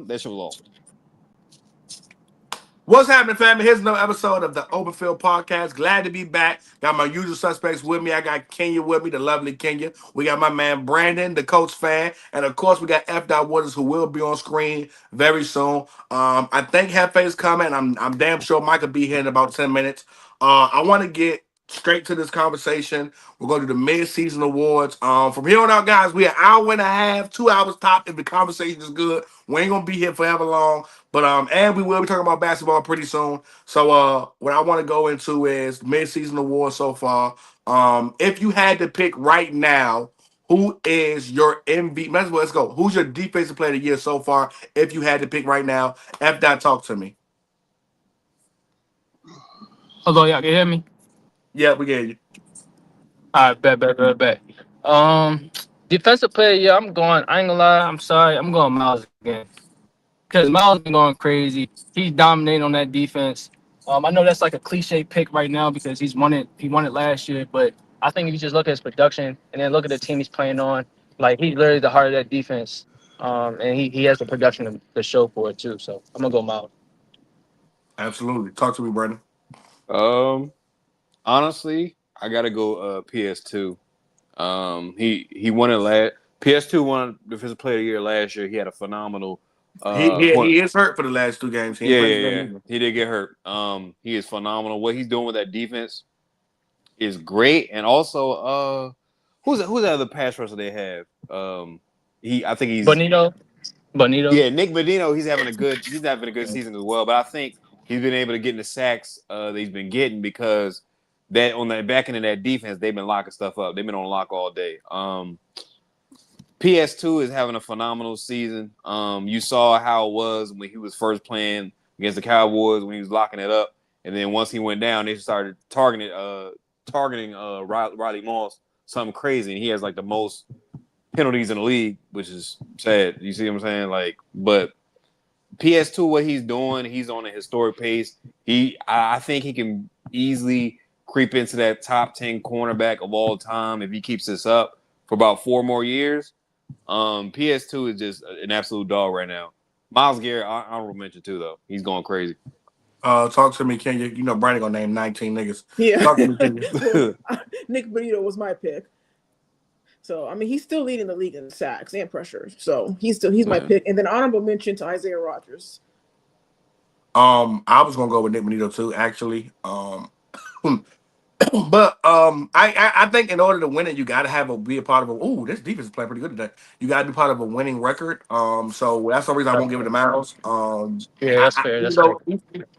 that shit was awesome. What's happening, family? Here's another episode of the Open Field Podcast. Glad to be back. Got my usual suspects with me. I got Kenya with me, the lovely Kenya. We got my man Brandon, the Colts fan, and of course we got F. Waters, who will be on screen very soon. I think Hefe is coming. I'm damn sure Mike will be here in about 10 minutes. I want to get straight to this conversation. We're going to do the Midseason Awards. From here on out, guys, we an hour and a half, 2 hours top. If the conversation is good, we ain't gonna be here forever long. But and we will be talking about basketball pretty soon. So what I want to go into is mid-season awards so far. If you had to pick right now, who is your MVP? Let's go. Who's your defensive player of the year so far? If you had to pick right now, F dot talk to me. Hello, y'all can hear me? Yeah, we get you. All right, bet. Defensive player, yeah, I'm going. I ain't gonna lie, I'm sorry, I'm going Miles again. Because Miles been going crazy. He's dominating on that defense. I know that's like a cliche pick right now because he won it last year, but I think if you just look at his production and then look at the team he's playing on, like he's literally the heart of that defense. And he has the production to show for it too. So I'm gonna go Miles. Absolutely. Talk to me, Brandon. Honestly, I gotta go PS2. He won it last. PS2 won Defensive Player of the Year last year. He had a phenomenal point. He is hurt for the last 2 games. He ain't played the game. He did get hurt. He is phenomenal. What he's doing with that defense is great. And also, who's that other pass rusher they have? I think he's Bonito. Yeah, Nick Bonito. He's having a good season as well. But I think he's been able to get in the sacks that he's been getting because that on that back end of that defense, they've been locking stuff up. They've been on lock all day. PS2 is having a phenomenal season. You saw how it was when he was first playing against the Cowboys when he was locking it up, and then once he went down, they started targeting Riley Moss, something crazy, and he has like the most penalties in the league, which is sad. You see what I'm saying? Like, but PS2, what he's doing, he's on a historic pace. I think he can easily creep into that top 10 cornerback of all time if he keeps this up for about 4 more years. PS2 is just an absolute dog right now. Myles Garrett, honorable mention too, though. He's going crazy. Talk to me, Kenya. You know Brandon gonna name 19 niggas. Yeah. Talk to me, Kenya. Nick Bonito was my pick. So I mean, he's still leading the league in sacks and pressure. So he's my pick. And then honorable mention to Isaiah Rodgers. I was gonna go with Nick Bonito too, actually. But I think in order to win it, you got to be a part of this defense is playing pretty good today. You got to be part of a winning record. So that's the reason I won't give it to Miles. Yeah, that's fair.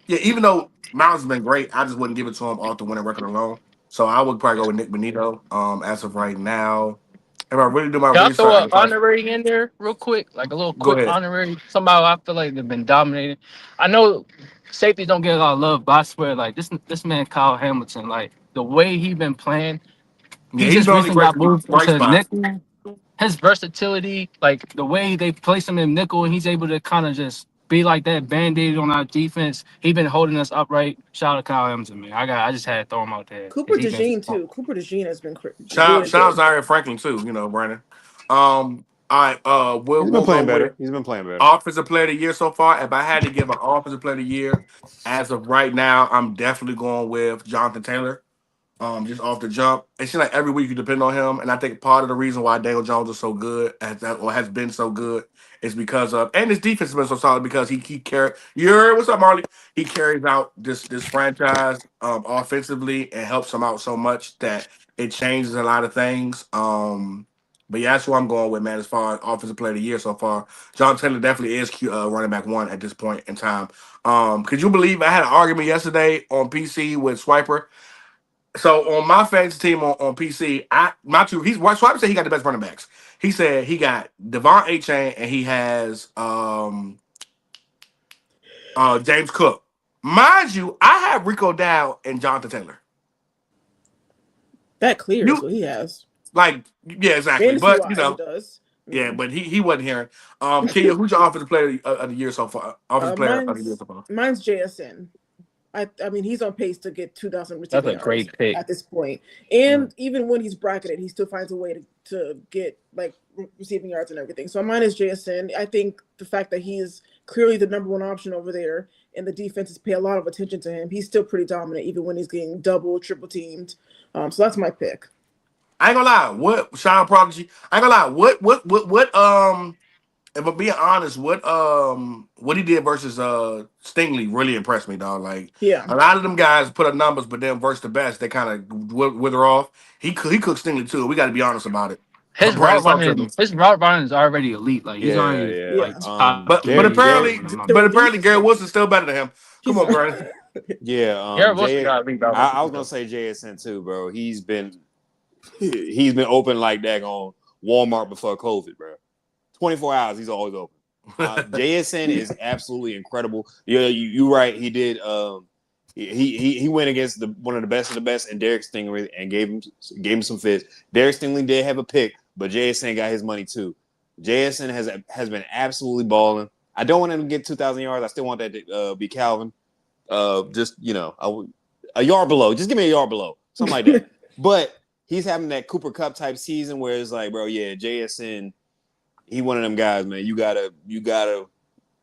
Even though Miles has been great, I just wouldn't give it to him off the winning record alone. So I would probably go with Nick Bonito. As of right now, if I really do my Can I research, throw an honorary in there real quick? Like a little Go quick ahead. honorary. Somehow I feel like they've been dominating. I know safeties don't get a lot of love, but I swear, like this man Kyle Hamilton, like the way he been playing, he just recently got moved to nickel. His versatility, like the way they place him in nickel, and he's able to kind of just be like that band-aid on our defense. He been holding us upright. Shout out to Kyle Hamilton, man. I just had to throw him out there. Cooper DeJean too. Cooper DeJean has been crazy. Shout out to Aaron Franklin too. You know, Brandon. All right. He's been playing better. He's been playing better. Offensive player of the year so far. If I had to give an offensive player of the year, as of right now, I'm definitely going with Jonathan Taylor. Just off the jump, it seems like every week you depend on him, and I think part of the reason why Daniel Jones is so good has been so good is because of, and his defense has been so solid because he carry. What's up, Marley? He carries out this franchise offensively and helps them out so much that it changes a lot of things. But yeah, that's who I'm going with, man. As far as offensive player of the year so far, John Taylor definitely is running back 1 at this point in time. Could you believe I had an argument yesterday on PC with Swiper? So on my fantasy team on PC, Swiper said he got the best running backs. He said he got Devon Achane and he has James Cook. Mind you, I have Rico Dow and Jonathan Taylor. That clears what he has. Like, yeah, exactly. But you know, does. Yeah, but he wasn't hearing. Kia, who's your offensive player of the year so far? Offensive player of the year so far. Mine's JSN. I mean, he's on pace to get 2,000 receiving yards. That's a great pick at this point. And even when he's bracketed, he still finds a way to get like receiving yards and everything. So mine is JSN. I think the fact that he's clearly the number one option over there, and the defenses pay a lot of attention to him. He's still pretty dominant, even when he's getting double, triple teamed. So that's my pick. I ain't gonna lie. What Sean Prodigy? I ain't gonna lie. What? If I'm being honest, what he did versus Stingley really impressed me, dog. Like Yeah. a lot of them guys put up numbers, but then versus the best, they kind of wither off. He cooked Stingley too. We got to be honest about it. His Brandon, route talk to me. running, his route running is already elite. Like he's already Yeah. like top But three. apparently, Derek Gary Wilson's still better than him. Come on, Brandon. Yeah. Garrett Wilson got elite route I was running. gonna say JSN too, bro. He's been open like that on Walmart before COVID, bro. 24 hours, he's always open. JSN is absolutely incredible. Yeah, you right. He did. He went against one of the best, and Derek Stingley, and gave him some fits. Derek Stingley did have a pick, but JSN got his money too. JSN has been absolutely balling. I don't want him to get 2,000 yards. I still want that to be Calvin. Just a yard below. Just give me a yard below, something like that. But he's having that Cooper Cup type season where it's like, bro, yeah, JSN. He one of them guys, man. You gotta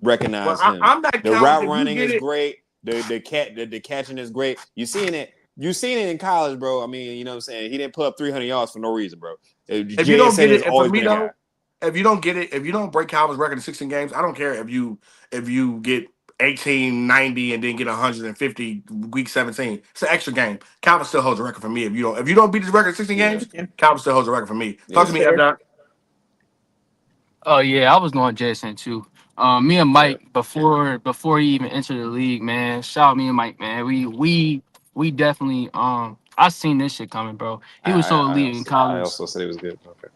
recognize him. I'm not the route running is great. The catching is great. You seen it in college, bro. I mean, you know what I'm saying? He didn't put up 300 yards for no reason, bro. If you don't get it, for me though, if you don't get it, if you don't break Calvin's record in 16 games, I don't care if you get 18, 90, and then get 150 week 17. It's an extra game. Calvin still holds a record for me. If you don't beat his record in 16 games, Calvin still holds a record for me. Talk to me, F. Oh yeah, I was going JSN too. Me and Mike before he even entered the league, man. Shout out me and Mike, man. We definitely I seen this shit coming, bro. He was so elite in college. I also said it was good. Okay.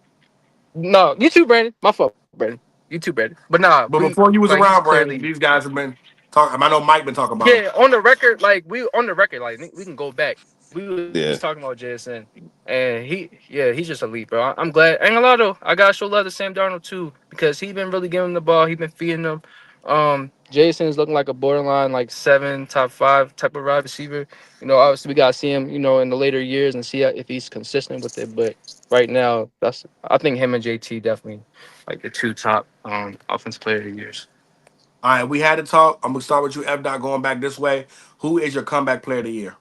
No, you too, Brandon. My fault, Brandon. You too, Brandon. But nah. But before you was around, Brandon, these guys have been talking. I know Mike been talking about. Yeah, on the record, like we can go back. We was talking about JSN, and he's just elite, bro. I'm glad. Ain't a lot though. I gotta show love to Sam Darnold too, because he been really giving him the ball. He been feeding them. Jason is looking like a borderline like 7, top 5 type of wide receiver. You know, obviously we gotta see him, you know, in the later years and see if he's consistent with it. But right now, I think him and JT definitely like the 2 top offensive player of the years. All right, we had to talk. I'm gonna start with you, F. Dot. Going back this way, who is your comeback player of the year?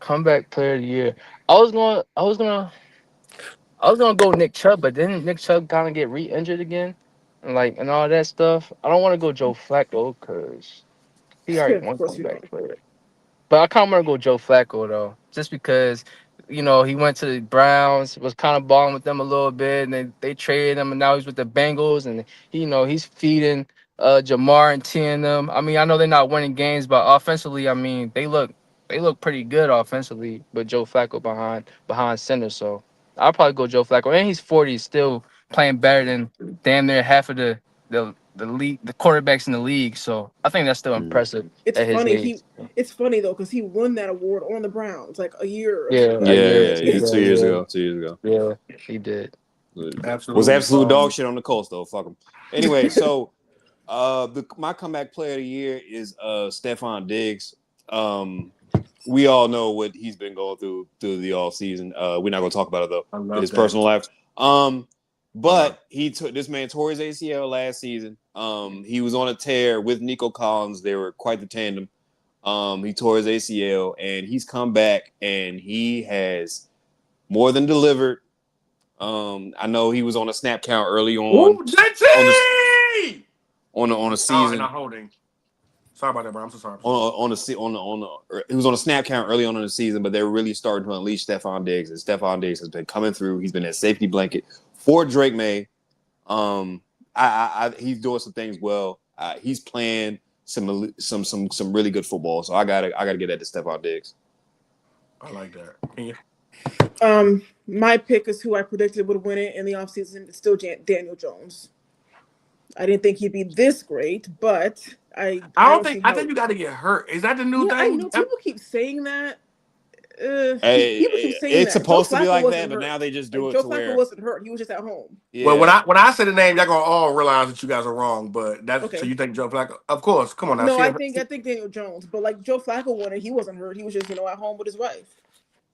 Comeback player of the year. I was gonna go Nick Chubb, but then Nick Chubb kind of get re-injured again, and all that stuff. I don't want to go Joe Flacco because he already won comeback player. But I kind of want to go Joe Flacco though, just because, you know, he went to the Browns, was kind of balling with them a little bit, and they traded him, and now he's with the Bengals, and he's feeding Jamar and T and them. I mean, I know they're not winning games, but offensively, I mean, they look pretty good offensively with Joe Flacco behind center. So I'll probably go Joe Flacco, and he's 40, still playing better than damn near half of the league, the quarterbacks in the league. So I think that's still impressive. It's funny. It's funny though because he won that award on the Browns like a year. Yeah, 2 years ago. 2 years ago. Yeah, he did. Absolutely. Was absolute dog shit on the Colts though. Fuck him. Anyway, so my comeback player of the year is Stephon Diggs. We all know what he's been going through the all season. We're not gonna talk about it though. His personal life. But this man tore his ACL last season. He was on a tear with Nico Collins. They were quite the tandem. He tore his ACL and he's come back and he has more than delivered. I know he was on a snap count early on. Ooh, JT! On a season. Not holding. Sorry about that, bro. I'm so sorry. He was on a snap count early on in the season, but they're really starting to unleash Stephon Diggs, and Stephon Diggs has been coming through. He's been that safety blanket for Drake May. He's doing some things well. He's playing some really good football. So I gotta get that to Stephon Diggs. I like that. Can you? My pick is who I predicted would win it in the offseason. It's still Daniel Jones. I didn't think he'd be this great, but I think you got to get hurt. Is that the new thing? I know people keep saying that. People keep saying it's supposed to be like that, but now they just do it to where Joe Flacco wasn't hurt. He was just at home. Yeah. Well, when I say the name, y'all gonna all realize that you guys are wrong. But that's okay. So you think Joe Flacco? Of course. Come on now. No, I think Daniel Jones. But like Joe Flacco won it, he wasn't hurt. He was just at home with his wife.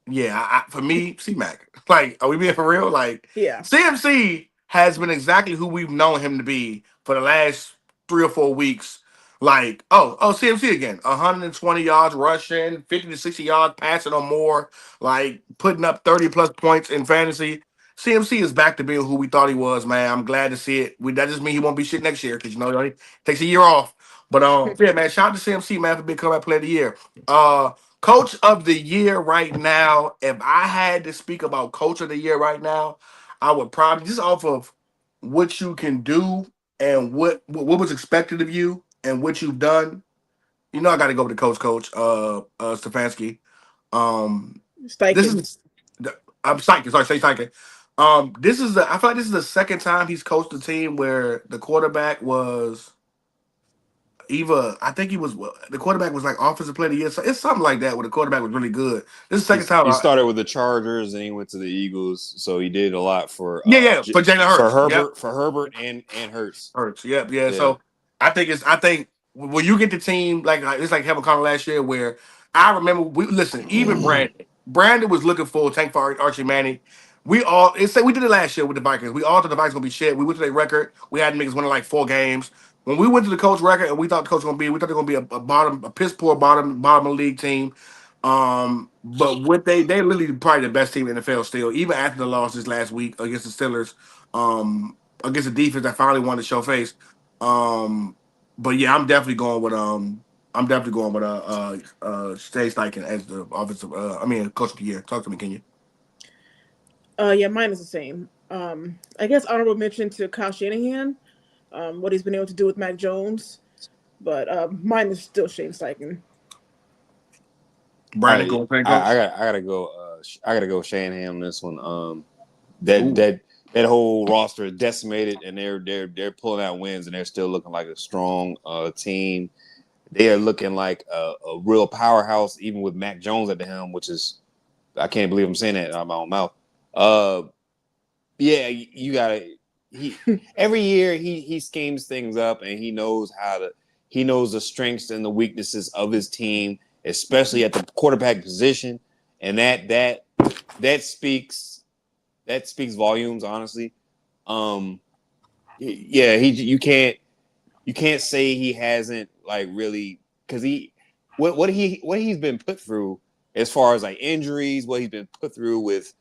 Yeah, for me, C-Mac. Like, are we being for real? Like, yeah. CMC has been exactly who we've known him to be for the last 3 or 4 weeks. Like, CMC again, 120 yards rushing, 50 to 60 yards passing or more, like putting up 30 plus points in fantasy. CMC is back to being who we thought he was, man. I'm glad to see it. That just means he won't be shit next year because he takes a year off. But yeah, man, shout out to CMC, man, for being comeback player of the year. Coach of the year right now. If I had to speak about coach of the year right now, I would probably just off of what you can do and what was expected of you and what you've done. You know, I got to go with the coach, Stefanski. This Steichen. is I'm Steichen. Sorry, say Steichen. I feel like this is the second time he's coached a team where the quarterback was either I think the quarterback was like offensive player of the year. So it's something like that where the quarterback was really good. This is the second time. He started with the Chargers and he went to the Eagles, so he did a lot for for Jalen Hurts, for Herbert and Hurts. Yeah. So I think when you get the team like it's like Kevin Connor last year where I remember even Brandon was looking for a tank for Archie Manning. We did it last year with the Vikings. We all thought the Vikings gonna be shit. We went to their record. We had niggas winning like 4 games. When we went to the coach record and we thought the coach was we thought they're gonna be a piss poor bottom of the league team. But what they literally probably the best team in the NFL still, even after the loss this last week against the Steelers, against the defense that finally wanted to show face. But yeah, I'm definitely going with Stay Steichen as the offensive coach of the year. Talk to me, can you? Yeah, mine is the same. I guess honorable mention to Kyle Shanahan, what he's been able to do with Mac Jones, but mine is still Shane Steichen. Brian, I gotta go Shanahan on this one. That whole roster is decimated, and they're pulling out wins, and they're still looking like a strong team. They are looking like a real powerhouse, even with Mac Jones at the helm, which is I can't believe I'm saying that out of my own mouth. Yeah, you gotta. Every year he schemes things up, and he knows the strengths and the weaknesses of his team, especially at the quarterback position, and that speaks volumes, honestly. Yeah, you can't say he hasn't like really because what he's been put through as far as like injuries, what he's been put through with.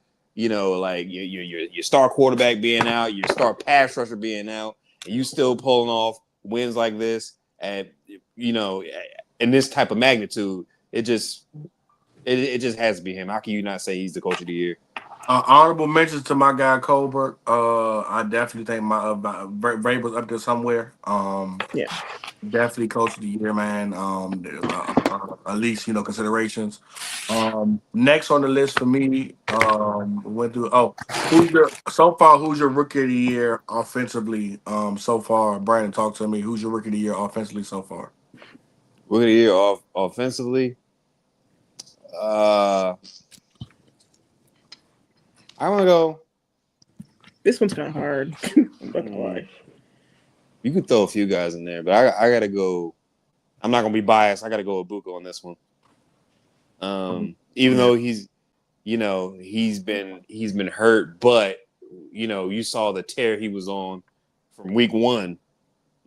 Like your star quarterback being out, your star pass rusher being out, and you still pulling off wins like this, and in this type of magnitude, it just has to be him. How can you not say he's the coach of the year? Honorable mentions to my guy Colbert. I definitely think my Vrabel's up there somewhere. Yeah. Definitely coach of the year, man. At least considerations. Next on the list for me, went through. Who's your rookie of the year offensively? So far, Brandon, talk to me. Who's your rookie of the year offensively so far? Rookie of the year offensively. I want to go. This one's kind of hard. I'm not gonna lie. You can throw a few guys in there, but I gotta go. I'm not gonna be biased. I gotta go with Buka on this one. Even though he's been hurt, but you saw the tear he was on from week 1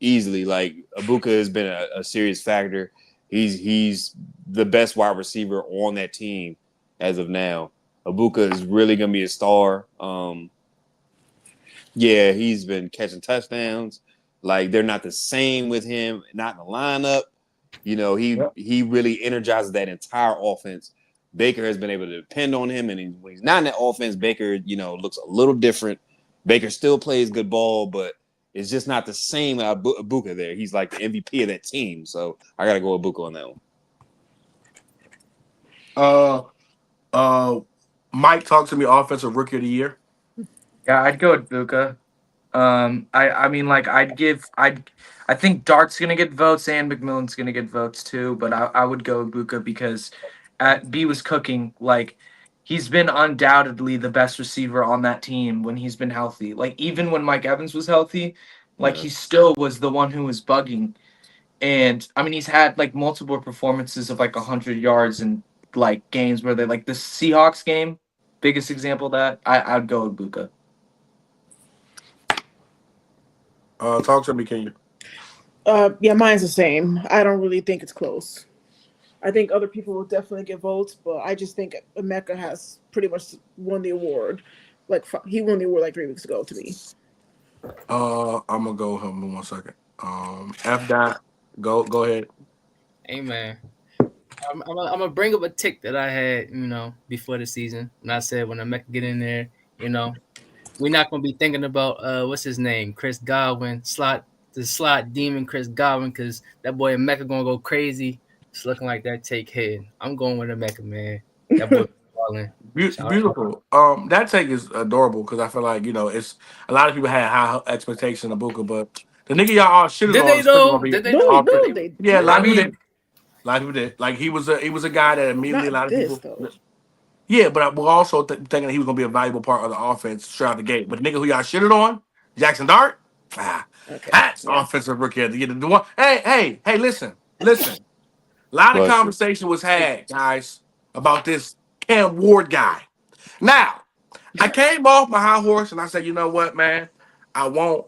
easily. Like Ibuka has been a serious factor. He's the best wide receiver on that team as of now. Ibuka is really gonna be a star. Yeah, he's been catching touchdowns. Like they're not the same with him, not in the lineup. He really energizes that entire offense. Baker has been able to depend on him, and when he's not in that offense, Baker, looks a little different. Baker still plays good ball, but it's just not the same Ibuka there. He's like the MVP of that team, so I gotta go with Ibuka on that one. Mike, talk to me. Offensive rookie of the year. Yeah, I'd go with Buka. I think Dart's gonna get votes and McMillan's gonna get votes too, but I would go with Buka because B was cooking. Like he's been undoubtedly the best receiver on that team when he's been healthy. Like even when Mike Evans was healthy, he still was the one who was bugging. And I mean he's had like multiple performances of like 100 yards and like games where they like the Seahawks game, biggest example of that. I'd go with Buka. Talk to me, can you? Yeah, mine's the same. I don't really think it's close. I think other people will definitely get votes, but I just think Emeka has pretty much won the award. Like he won the award like 3 weeks ago to me. I'm gonna go him in 1 second. F dot, go ahead. Hey man, I'm gonna bring up a tick that I had, before the season, and I said when I get in there, you know, we're not gonna be thinking about what's his name, Chris Godwin, the slot demon Chris Godwin, because that boy Emeka gonna go crazy. It's looking like that take head. I'm going with Emeka, man. That boy balling. Shout out. Beautiful. That take is adorable because I feel like it's a lot of people had high expectations of Buka, but the nigga y'all all shitted Did on they is still though? gonna be Did they No, though? all no, pretty. they Yeah, a did. lot I of people mean, did. A lot of people did. Like he was a guy that immediately a Not lot of this people. though. Yeah, but I was also thinking that he was gonna be a valuable part of the offense straight out the gate. But the nigga who y'all shitted on, Jackson Dart, ah, Okay. that's Yeah. offensive rookie of the year. The one, hey, listen. A lot of Bless you. conversation was had, guys, about this Cam Ward guy. Now, I came off my high horse and I said, you know what, man? I won't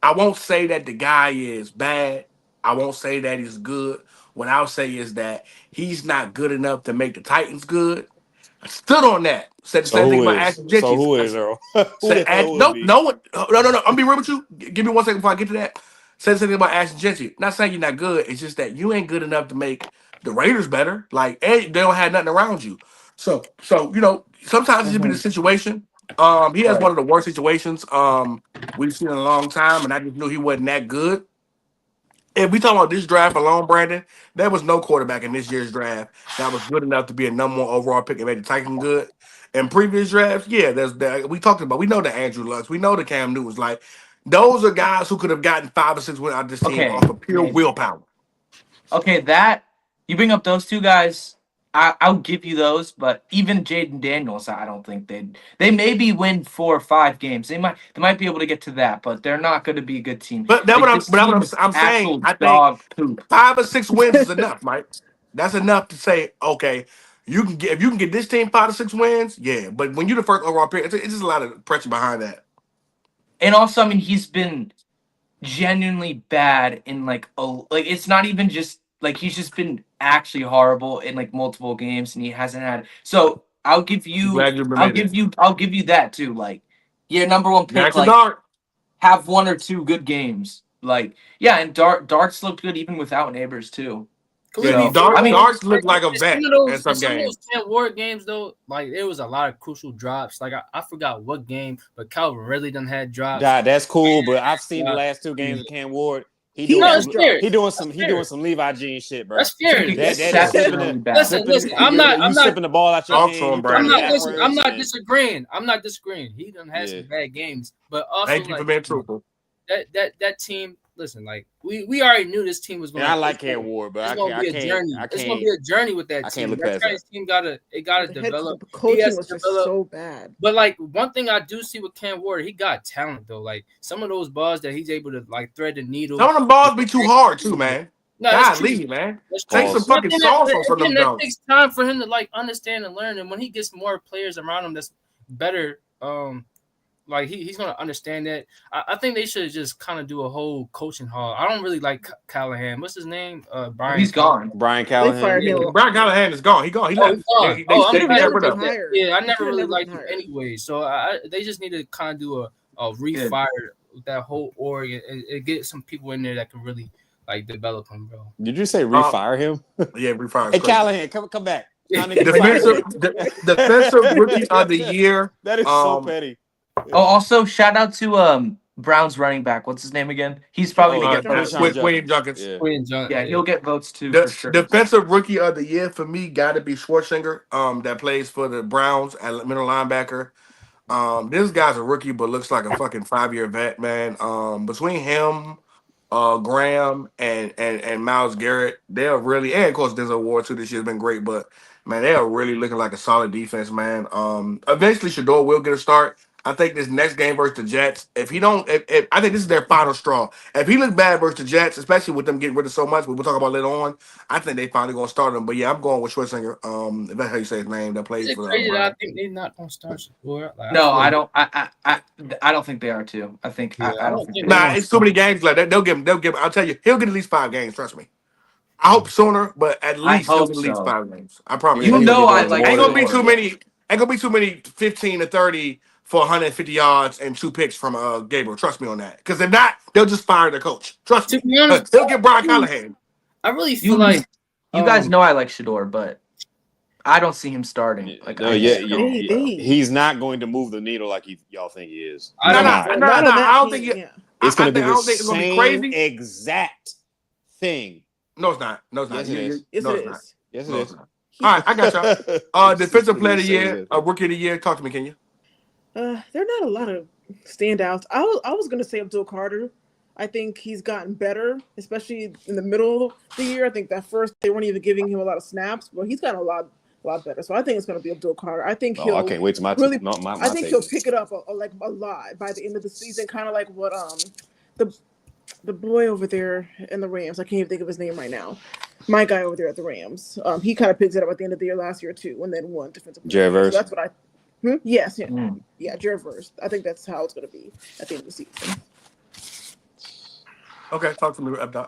I won't say that the guy is bad. I won't say that he's good. What I'll say is that he's not good enough to make the Titans good. I stood on that. Said the So same thing who about is? Ashton So Jenkins. who is Earl? Who Said, the hell would it no, be? no one, no. I'm be real with you. Give me 1 second before I get to that. Said something about Ashton Jenkins. Not saying you're not good. It's just that you ain't good enough to make the Raiders better. Like, and they don't have nothing around you. So sometimes it's just been a mhm, situation. He has one right. of the worst situations we've seen in a long time, and I just knew he wasn't that good. If we talk about this draft alone, Brandon, there was no quarterback in this year's draft that was good enough to be a number 1 overall pick and made the Titans good. In previous drafts, yeah, there's that we talked about. We know the Andrew Lucks, we know the Cam Newtons. Like those are guys who could have gotten 5 or 6 wins out of this team Okay, off of pure maybe. willpower. Okay, that you bring up those two guys. I'll give you those, but even Jaden Daniels, I don't think they maybe win 4 or 5 games. They might be able to get to that, but they're not going to be a good team. But that what Like I'm, this but that's what team I'm, is I'm saying. actual I think dog poop. 5 or 6 wins is enough, Mike. That's enough to say, okay, you can get if you can get this team 5 or 6 wins, yeah. But when you're the first overall pick, it's just a lot of pressure behind that. And also, I mean, he's been genuinely bad in like it's not even just like he's just been actually horrible in like multiple games and he hasn't had so I'm glad you admitted it. I'll give you that too. Like yeah, number 1 pick, Jackson like Dart. have 1 or 2 good games. Like yeah, and Dart's looked good even without neighbors too. Can we Yeah, be So fair I Dart mean though? Darts look like a In some vet of in those, in some some of games. those Kent Ward games though, like there was a lot of crucial drops. Like I forgot what game, but Calvin really done had drops. That's cool, but I've seen the Yeah, last 2 games of Cam Ward. He He doing no, has it's some fair. he drops. doing That's some he fair. doing some Levi Jean shit, bro. That's fair. That Listen, is listen, sipping exceptionally the bad. listen, sipping listen. I'm you not. I'm you not. sipping the ball out your Talk hand. to him, You throwing I'm the Brandon. not. Listen, I'm backwards not and disagreeing. I'm not disagreeing. He done had yeah. some bad games, but also Thank you for like being truthful. that team. Listen, like we already knew this team was And I gonna. like Cam Ward, but It's gonna be a journey. I It's gonna can't be a journey with that I can't team. look That past that. Giants team gotta develop. The He coaching has to was just develop. so bad. But like one thing I do see with Cam Ward, he got talent though. Like some of those balls that he's able to like thread the Some needle. of them balls be too hard too, man. No, that's God true. leave, man. That's true. Take some Pause. But fucking then sauce on some of them that dunks. takes time for him to like understand and learn. And when he gets more players around him that's better, like he's gonna understand that. I think they should just kind of do a whole coaching hall. I don't really like Callahan. What's his name? Brian He's Callahan. gone. Brian They Callahan. fired him. Yeah. Brian Callahan is gone. He gone. He Oh, he's left. gone. They, Oh, they, I'm He they should glad. got never rid been of him. hired. Yeah, I He never should have really never been liked him hired. anyway. So they just need to kind of do a Yeah. refire that whole org and get some people in there that can really like develop him, bro. Did you say refire him? Yeah, refire is Hey crazy. Callahan, come back. Y'all need to Defensive fire defensive rookie of the year. That is so petty. Oh, also shout out to Brown's running back. What's his name again? He's probably Oh, gonna get votes Quinshon too. William Junkins. Junkins. Yeah. Quinn John, Yeah, he'll get votes too for The sure. defensive rookie of the year for me got to be Schwarzenegger. That plays for the Browns at middle linebacker. This guy's a rookie, but looks like a fucking 5-year vet, man. Between him, Graham, and Miles Garrett, they're really, and of course Denzel Ward too. This year's been great, but man, they are really looking like a solid defense, man. Eventually Shador will get a start. I think this next game versus the Jets, if I think this is their final straw. If he looks bad versus the Jets, especially with them getting rid of so much, we'll talk about later on. I think they finally gonna start him. But yeah, I'm going with Schwarzenegger. If that's how you say his name, that Is plays it for the crazy that I Browns. think they're not gonna start Shador? Like, No, feel I like- don't. I don't think they are too. I think Yeah, I don't think they Nah, are. it's too many games left. They'll give him. I'll tell you, he'll get at least 5 games. Trust me. I hope sooner, but at I least he'll hope get at least so. 5 games. I promise. You he'll know be I doing like more Ain't than gonna be Shador. too many. Ain't gonna be too many 15 to 30 for 150 yards and 2 picks from Gabriel. Trust me on that. Because if not, they'll just fire the coach. Trust To me. be honest, He'll get Brian Callahan. I really feel You like you guys know I like Shador, but I don't see him starting. Like No, I yeah, just don't. he's not going to move the needle like y'all think he is. I He's No, don't. not. no, no, Not no. on that I don't team, think yeah. It's going to be I the don't think it's gonna be same crazy. exact thing. No, it's not. No, it's not. Yes, it is. Yes, No, it it's not. is. Yes, it No, is. it's not. All right, I got y'all. It's Defensive gonna player be of the the same year, exact thing. rookie of the year. Talk to me, can you? There are not a lot of standouts. I was gonna say Abdul Carter. I think he's gotten better, especially in the middle of the year. I think that first they weren't even giving him a lot of snaps, but he's gotten a lot better. So I think it's gonna be Abdul Carter. I think Oh, he'll I can't wait to my really. no, my I think take. he'll pick it up like a lot by the end of the season. Kind of like what the the boy over there in the Rams. I can't even think of his name right now. My guy over there at the Rams. He kind of picked it up at the end of the year last year too, and then won defensive player. Jared So Verse. that's what I. Yes, yeah, Mm. yeah, Jared Verse. I think that's how it's going to be at the end of the season. Okay, talk to me, Abdul.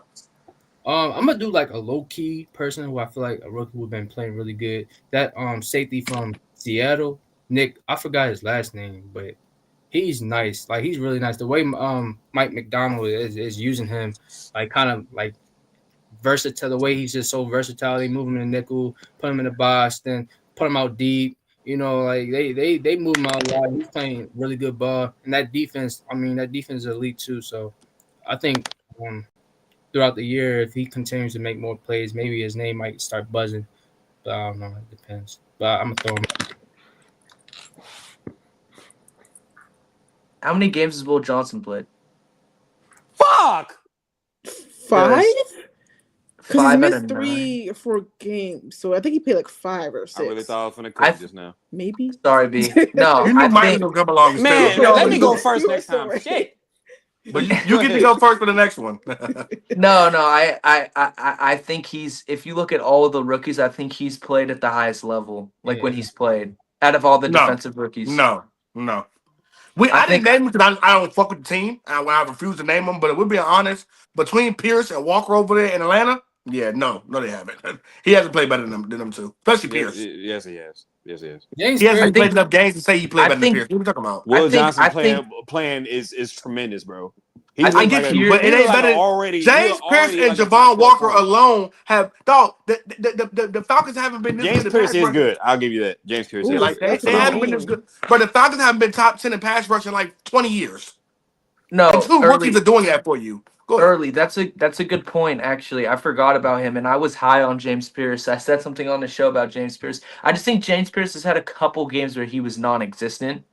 I'm gonna do like a low key person who I feel like a rookie who've been playing really good. That safety from Seattle, Nick. I forgot his last name, but he's nice. Like he's really nice. The way Mike McDonald is using him, like kind of like versatile. The way he's just so versatile. They move him in the nickel, put him in the box, then put him out deep. You know, like they move him out a lot. He's playing really good ball, and that defense. I mean, that defense is elite too. So I think throughout the year, if he continues to make more plays, maybe his name might start buzzing. But I don't know. It depends. But I'm gonna throw him. How many games has Will Johnson played? Fuck. 5? Because he's 5 out missed of 3 or 4 games, so I think he played like 5 or 6. I really thought I was finna I- cook just now. Maybe. Sorry, B. No, You knew I Mike was think gonna come along. And Man, steal Yo, let me you go were- first you were next so time. right. Shit. But you get to go first for the next one. no. I think he's. If you look at all of the rookies, I think he's played at the highest level. Like when Yeah. he's played out of all the No. defensive rookies. No. I I didn't think- name him because I don't fuck with the team. I refuse to name him. But if we're being honest, between Pierce and Walker over there in Atlanta, yeah, no, they haven't. He hasn't played better than them two, especially Yes, Pierce. yes, he has. Yes, he has. James He hasn't I Pierce, played think- enough games to say he played I better think- than Pierce. What are we talking about? Will think- Johnson I think- playing is tremendous, bro. I I get you, but it ain't better. James Pierce and Javon Walker alone have dog. The Falcons haven't been this James good. Pierce pass is rushing. good. I'll give you that. James Pierce Ooh, is Like they That's haven't been this good, but the Falcons haven't been top 10 in pass rush in like 20 years. No, And 2 early, rookies are doing that for you. Go ahead. early. That's a good point. Actually, I forgot about him, and I was high on James Pierce. I said something on the show about James Pierce. I just think James Pierce has had a couple games where he was non-existent.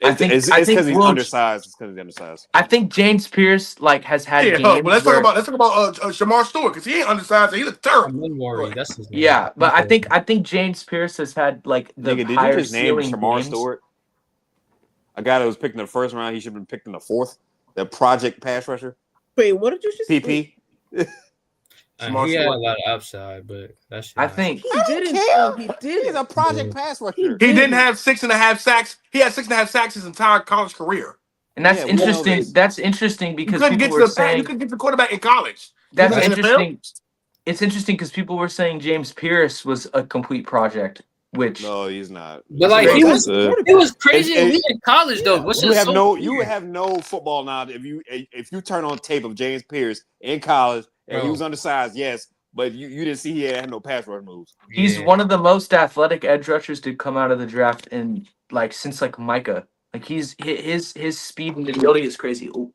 I think it's because he's Will- undersized. It's because he's undersized. I think James Pierce like has had Yeah, games. but let's where- talk about Shamar Stewart because he ain't undersized. He looks terrible. I'm worried. That's his name. Yeah, but I think James Pierce has had like the Nigga, did you higher just name ceiling Shamar games. Stewart? A guy that was picked in the first round, he should have been picked in the 4th. The project pass rusher, Wait, what did you just say? PP. He had a lot of upside, but that's. I think He didn't. Oh, he did. He's a project pass rusher. He didn't have 6.5 sacks. He had 6.5 sacks his entire college career. And that's Yeah, we know interesting. this. That's interesting You because couldn't people get were to the you saying couldn't get the quarterback in college. that's In the NFL? interesting. It's interesting because people were saying James Pierce was a complete project, which No, he's not. But like He's he not was, good. it was crazy And- elite in college though. Which You is have so no, weird. you have no football knowledge if you turn on tape of James Pierce in college and he Bro. was undersized, yes, but you didn't see he had no pass rush moves. he's Yeah. one of the most athletic edge rushers to come out of the draft in like since like Micah. Like his speed and agility is crazy. Ooh.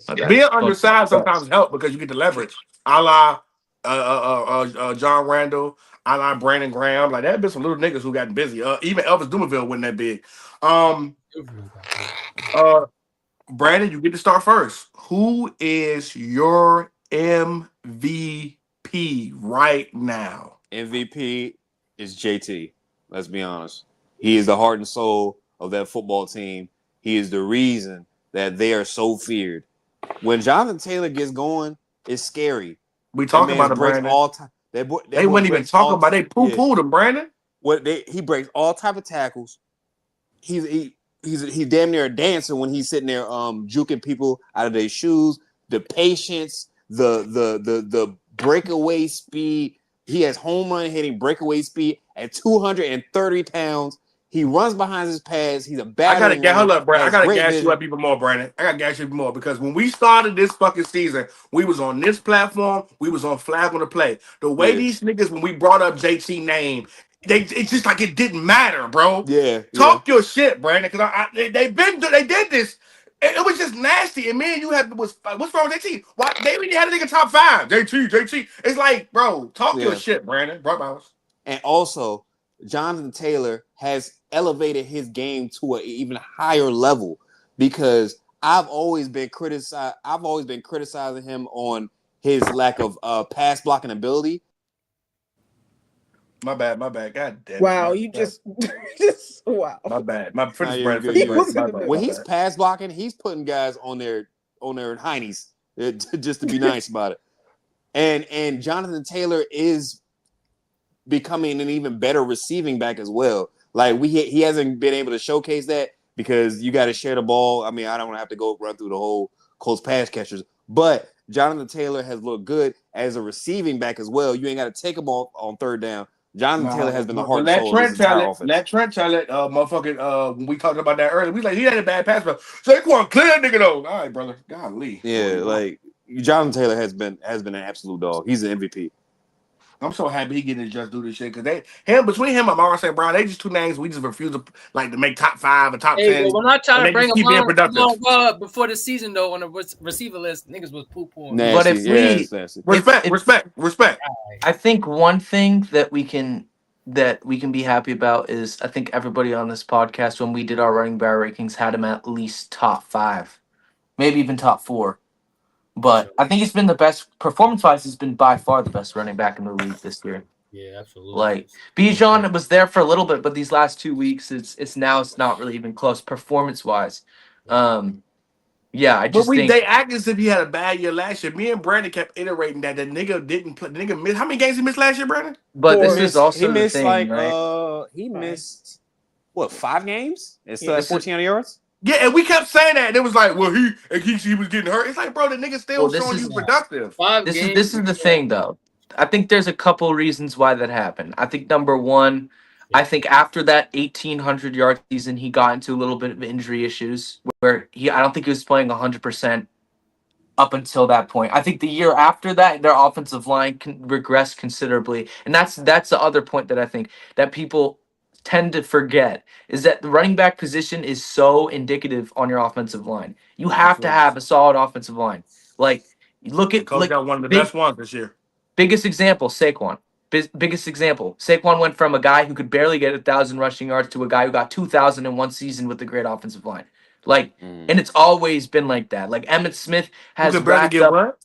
My bad. Being undersized sometimes help because you get the leverage. A la John Randall, a la Brandon Graham. Like there have been some little niggas who gotten busy. Even Elvis Dumerville wasn't that big. Brandon, you get to start first. Who is your MVP right now? MVP is JT. Let's be honest. He is the heart and soul of that football team. He is the reason that they are so feared. When Jonathan Taylor gets going, it's scary. We That talk man about it, breaks Brandon. all time. That boy They wouldn't even breaks talk all about. They poo-pooed him, Brandon. he breaks all type of tackles. He's damn near a dancer when he's sitting there juking people out of their shoes. The patience, the breakaway speed. He has home run hitting breakaway speed at 230 pounds. He runs behind his pads. He's a battering runner. Hold up, Brandon. I Has gotta great gas you vision. up even more, Brandon. I gotta gas you even more because when we started this fucking season, we was on this platform. We was on Flag on the Play. The way Yeah. these niggas, when we brought up JT name, it's just like it didn't matter, bro. Yeah. Talk your shit, Brandon, because they did this. It was just nasty. And me and you what's wrong with JT? Why they really had a nigga top 5? JT. It's like, bro, talk your shit, Brandon. Bro, Miles. And also, Jonathan Taylor has elevated his game to an even higher level because I've always been criticizing him on his lack of pass blocking ability. My bad. God damn. Wow, you just wow. My bad. My Nah, you're good, He you're was good. in the middle. When he's pass blocking, he's putting guys on their heinies just to be nice about it. And Jonathan Taylor is becoming an even better receiving back as well. Like he hasn't been able to showcase that because you got to share the ball. I mean, I don't have to go run through the whole Colts pass catchers, but Jonathan Taylor has looked good as a receiving back as well. You ain't got to take him off on third down. Jonathan Taylor has been the heart and soul of this entire offense. Let Trent tell it, motherfucking. When we talked about that earlier, we like he had a bad pass, but Saquon clear that nigga though. All right, brother. Golly. Yeah, like Jonathan Taylor has been an absolute dog. He's an MVP. I'm so happy he getting to just do this shit because between him and Morris St. Brown, they just two names we just refuse to to make top 5 or top 10. Hey, but when I try to bring them keep being on, productive. before the season though, on the receiver list, niggas was poo-pooing. But if respect. I think one thing that we can be happy about is I think everybody on this podcast when we did our running back rankings had him at least top 5, maybe even top 4. But I think he's been the best performance-wise. He's been by far the best running back in the league this year. Yeah, absolutely. Like Bijan was there for a little bit, but these last 2 weeks, it's not really even close performance-wise. Yeah, I just think they act as if he had a bad year last year. Me and Brandon kept iterating that the nigga didn't play. The nigga missed. How many games he missed last year, Brandon? But this is also he missed the thing, right? he missed what 5 games and still had 1,400 yards. Yeah, and we kept saying that. And it was like, well, he was getting hurt. It's like, bro, the nigga still showing you productive. This is the thing, though. I think there's a couple reasons why that happened. I think number one, I think after that 1,800-yard season, he got into a little bit of injury issues where I don't think he was playing 100% up until that point. I think the year after that, their offensive line regressed considerably. And that's the other point that I think that people tend to forget is that the running back position is so indicative on your offensive line. You have to have a solid offensive line. Like, look at got one of the best ones this year. Biggest example, Saquon. Biggest example. Saquon went from a guy who could barely get 1,000 rushing yards to a guy who got 2,000 in one season with a great offensive line. Like, and it's always been like that. Like Emmitt Smith has racked up, what?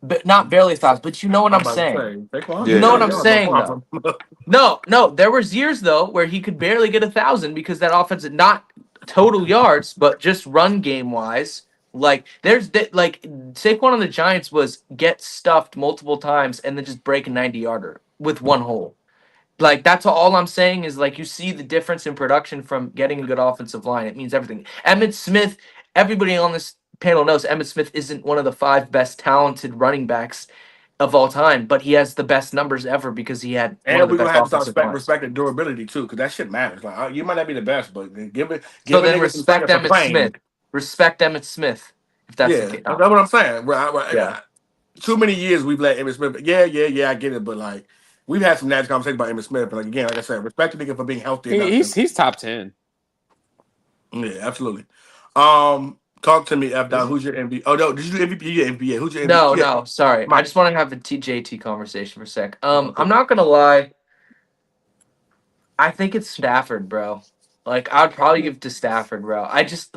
but not barely 1,000. But you know what I'm saying. You know what I'm saying, though. No. There was years though where he could barely get 1,000 because that offense, not total yards, but just run game wise. Like Saquon on the Giants was get stuffed multiple times and then just break a 90-yarder with one hole. Like, that's all I'm saying is, like, you see the difference in production from getting a good offensive line. It means everything. Emmitt Smith, everybody on this panel knows Emmitt Smith isn't one of the 5 best talented running backs of all time, but he has the best numbers ever because he had one of the best offensive lines. Respect durability, too, because that shit matters. Like, you might not be the best, but give it. So then respect Emmitt Smith. Respect Emmitt Smith, if that's the case. That's what I'm saying. Right. Too many years we've let Emmitt Smith. Yeah, I get it, but like we've had some nasty conversations about Emmitt Smith. But like again, like I said, respect the nigga for being healthy. He's top 10. Yeah, absolutely. Talk to me, F. Dot. Who's your MVP? Oh no, did you do MVP? You MVP? Yeah. Who's your MVP? No, sorry. I just want to have a TJT conversation for a sec. I'm not gonna lie. I think it's Stafford, bro. Like, I'd probably give it to Stafford, bro. I just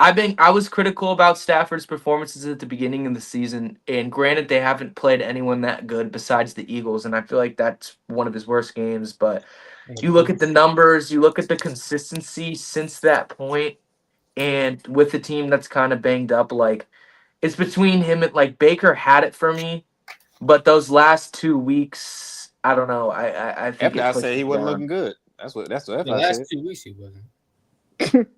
I was critical about Stafford's performances at the beginning of the season, and granted, they haven't played anyone that good besides the Eagles, and I feel like that's one of his worst games. But You look at the numbers, you look at the consistency since that point, and with the team that's kind of banged up, like it's between him and like Baker had it for me, but those last 2 weeks, I don't know. I think After it I pushed said he him wasn't down. looking good. That's what The I last said. 2 weeks he wasn't.